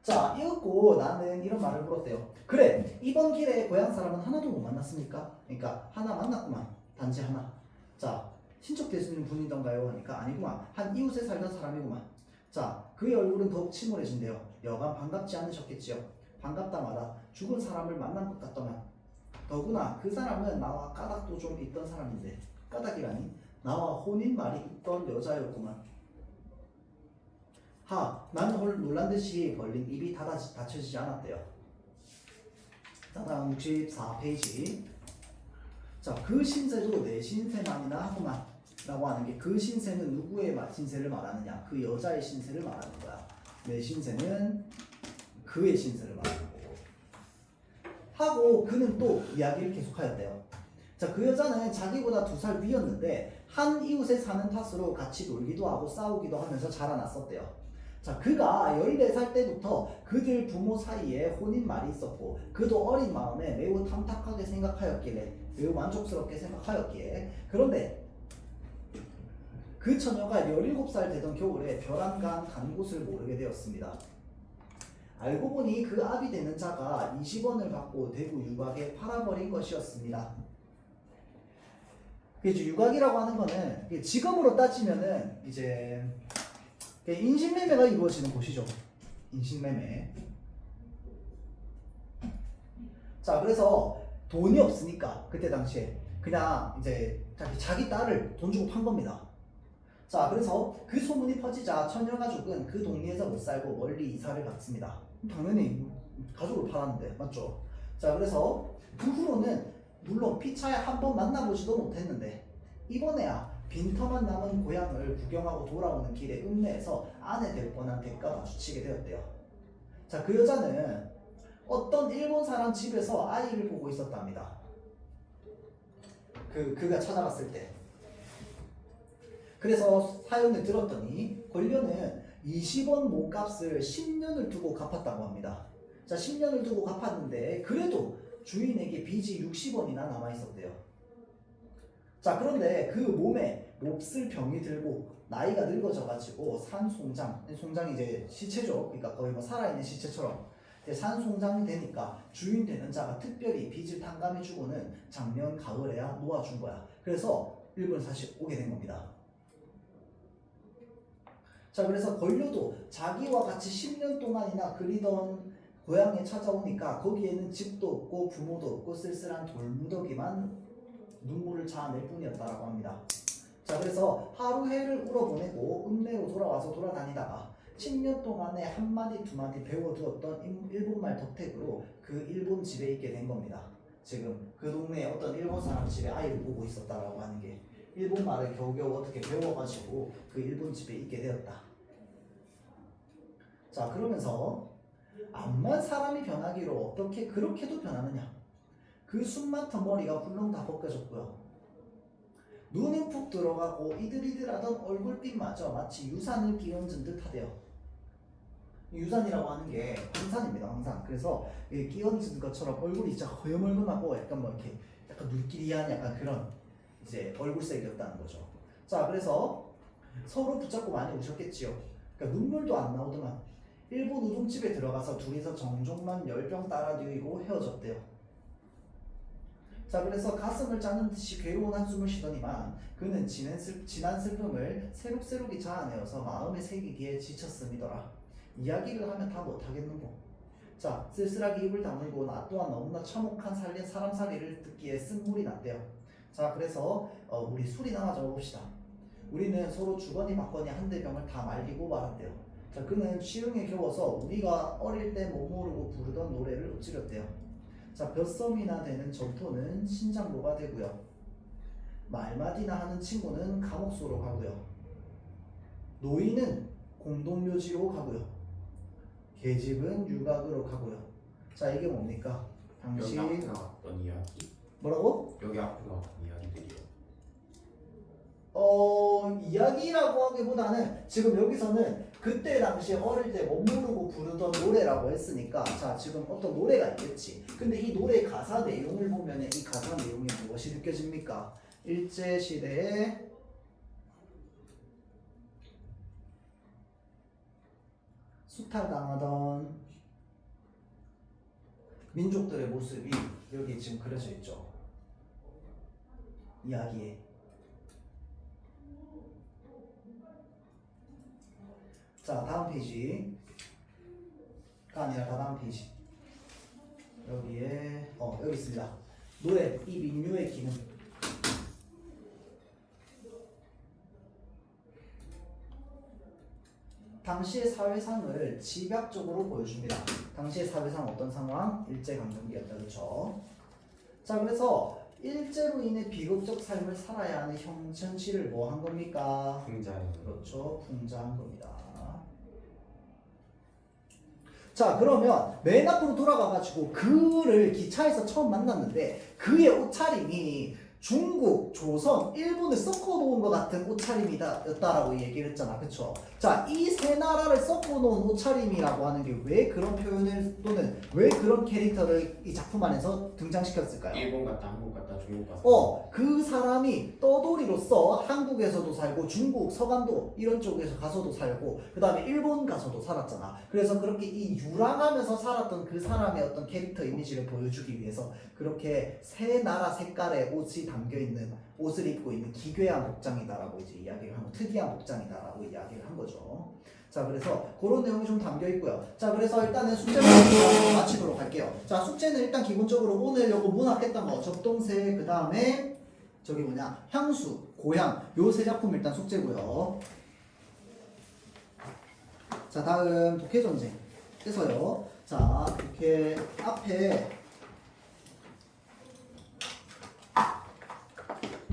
자, 이었고 나는 이런 말을 물었대요. 그래, 이번 길에 고향 사람은 하나도 못 만났습니까? 그러니까 하나 만났구만. 단지 하나. 자, 친척되시는 분이던가요? 하니까 아니구만. 한 이웃에 살던 사람이구만. 자, 그의 얼굴은 더욱 침울해진대요. 여간 반갑지 않으셨겠지요. 반갑다마다 죽은 사람을 만난 것 같더만. 더구나 그 사람은 나와 까닭도 좀 있던 사람인데, 까닭이라니? 나와 혼인말이 있던 여자였구만. 나는 홀 놀란듯이 벌린 입이 닫혀지지 않았대요. 자, 다음 64페이지. 자, 그 신세도 내 신세만이나 하구만 라고 하는 게, 그 신세는 누구의 신세를 말하느냐? 그 여자의 신세를 말하는 거야. 내 신세는 그의 신세를 말하는 거고. 하고 그는 또 이야기를 계속하였대요. 자, 그 여자는 자기보다 2살 위였는데 한 이웃에 사는 탓으로 같이 놀기도 하고 싸우기도 하면서 자라났었대요. 자, 그가 14살 때부터 그들 부모 사이에 혼인말이 있었고 그도 어린 마음에 매우 탐탁하게 생각하였기에, 매우 만족스럽게 생각하였기에, 그런데 그 처녀가 17살 되던 겨울에 벼랑간 간 곳을 모르게 되었습니다. 알고 보니 그 아비 되는 자가 20원을 받고 대구 유곽에 팔아버린 것이었습니다. 이제 유곽이라고 하는 거는 지금으로 따지면은 이제 인신매매가 이루어지는 곳이죠. 인신매매. 자, 그래서 돈이 없으니까 그때 당시에 그냥 이제 자기 딸을 돈 주고 판 겁니다. 자, 그래서 그 소문이 퍼지자 처녀 가족은 그 동네에서 못 살고 멀리 이사를 갔습니다. 당연히 가족을 팔았는데, 맞죠? 자, 그래서 그 후로는 물론 피차에 한 번 만나보지도 못했는데 이번에야 빈터만 남은 고향을 구경하고 돌아오는 길에 읍내에서 아내 될 뻔한 댁과 마주치게 되었대요. 자, 그 여자는 어떤 일본 사람 집에서 아이를 보고 있었답니다. 그가 찾아갔을 때. 그래서 사연을 들었더니 권료는 20원 몸값을 10년을 두고 갚았다고 합니다. 자, 10년을 두고 갚았는데 그래도 주인에게 빚이 60원이나 남아 있었대요. 자, 그런데 그 몸에 몹쓸 병이 들고 나이가 늙어져가지고 송장이 이제 시체죠. 그러니까 거의 뭐 살아있는 시체처럼 산송장이 되니까 주인 되는 자가 특별히 빚을 탕감해주고는 작년 가을에야 놓아준 거야. 그래서 일본 사실 오게 된 겁니다. 자, 그래서 권료도 자기와 같이 10년 동안이나 그리던 고향에 찾아오니까 거기에는 집도 없고 부모도 없고 쓸쓸한 돌무더기만 눈물을 자아낼 뿐이었다라고 합니다. 자, 그래서 하루 해를 울어보내고 읍내로 돌아와서 돌아다니다가 10년 동안에 한마디 두마디 배워두었던 일본말 덕택으로 그 일본 집에 있게 된 겁니다. 지금 그 동네에 어떤 일본 사람 집에 아이를 보고 있었다라고 하는 게 일본말을 겨우겨우 어떻게 배워가지고 그 일본 집에 있게 되었다. 자, 그러면서 암만 사람이 변하기로 어떻게 그렇게도 변하느냐. 그 숨 막힌 머리가 훌렁 다 벗겨졌고요. 눈은 푹 들어가고 이들이들하던 얼굴빛마저 마치 유산을 끼얹은 듯하대요. 유산이라고 하는 게 황산입니다. 황산. 그래서 끼얹은 것처럼 얼굴이 진짜 허여멀건하고 약간 뭐 이렇게 약간 눈길이한 약간 그런 이제 얼굴색이었다는 거죠. 자, 그래서 서로 붙잡고 많이 우셨겠지요. 그러니까 눈물도 안 나오더만 일본 우동집에 들어가서 둘이서 정종만 10병 따라듀이고 헤어졌대요. 자, 그래서 가슴을 짜는 듯이 괴로운 한숨을 쉬더니만 그는 지난 슬픔을 새록새록이 자아내어서 마음에 새기기에 지쳤음이더라. 이야기를 하면 다 못하겠는고. 자, 쓸쓸하게 입을 다물고 나 또한 너무나 참혹한 사람살이를 듣기에 쓴물이 났대요. 자, 그래서 우리 술이나 마저 먹읍시다. 우리는 서로 주거니 받거니 한대 병을 다 말리고 말았대요. 자, 그는 취흥에 겨워서 우리가 어릴 때 못 모르고 부르던 노래를 읊조렸대요. 자, 벼섬이나 되는 점토는 신장로가 되고요. 말마디나 하는 친구는 감옥소로 가고요. 노인은 공동묘지로 가고요. 계집은 유곽으로 가고요. 자, 이게 뭡니까? 당시 여기 앞에 나왔던 이야기? 뭐라고? 여기 앞에 나왔던 이야기들이요. 이야기라고 하기보다는 지금 여기서는 그때 당시에 어릴 때 못 모르고 부르던 노래라고 했으니까 자, 지금 어떤 노래가 있겠지. 근데 이 노래 가사 내용을 보면 이 가사 내용이 무엇이 느껴집니까? 일제시대에 수탈당하던 민족들의 모습이 여기 지금 그려져 있죠. 이야기에. 자, 다음 페이지가 아니라 다음 페이지. 여기에 여기 있습니다. 노래 이 민요의 기능. 당시의 사회상을 집약적으로 보여줍니다. 당시의 사회상 어떤 상황? 일제강점기였다. 그렇죠? 자, 그래서 일제로 인해 비극적 삶을 살아야 하는 현실을 뭐 한 겁니까? 풍자예요. 그렇죠. 풍자한 겁니다. 자, 그러면 맨 앞으로 돌아가가지고 그를 기차에서 처음 만났는데 그의 옷차림이 중국, 조선, 일본을 섞어놓은 것 같은 옷차림이었다라고 얘기를 했잖아, 그쵸? 자, 이 세 나라를 섞어놓은 옷차림이라고 하는 게 왜 그런 표현을 또는 왜 그런 캐릭터를 이 작품 안에서 등장시켰을까요? 일본 갔다 한국 갔다 중국 갔다. 그 사람이 떠돌이로서 한국에서도 살고 중국, 서간도 이런 쪽에서 가서도 살고 그 다음에 일본 가서도 살았잖아. 그래서 그렇게 이 유랑하면서 살았던 그 사람의 어떤 캐릭터 이미지를 보여주기 위해서 그렇게 세 나라 색깔의 옷이 담겨있는 옷을 입고 있는 기괴한 복장이다라고 이제 이야기를 하고 특이한 복장이다라고 이야기를 한 거죠. 자, 그래서 그런 내용이 좀 담겨 있고요. 자, 그래서 일단은 숙제를 마치도록 할게요. 자, 숙제는 일단 기본적으로 오늘 요거 문학했던 거 접동세 그 다음에 저기 뭐냐 향수, 고향 요 세 작품 일단 숙제고요. 자, 다음 독해전쟁에서요. 자, 이렇게 앞에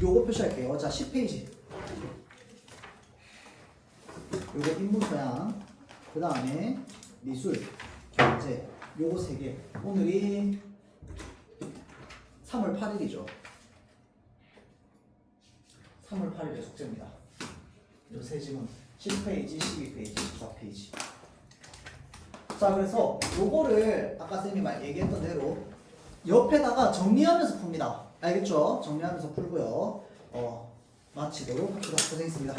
요거 표시할게요. 자, 10페이지. 요거 인문 서양, 그 다음에 미술, 경제, 요거 3개. 오늘이 3월 8일이죠. 3월 8일의 숙제입니다. 요 세 지문 10페이지, 12페이지, 14페이지. 자, 그래서 요거를 아까 쌤이 얘기했던 대로 옆에다가 정리하면서 풉니다. 알겠죠? 정리하면서 풀고요. 마치도록 하도록 고생했습니다.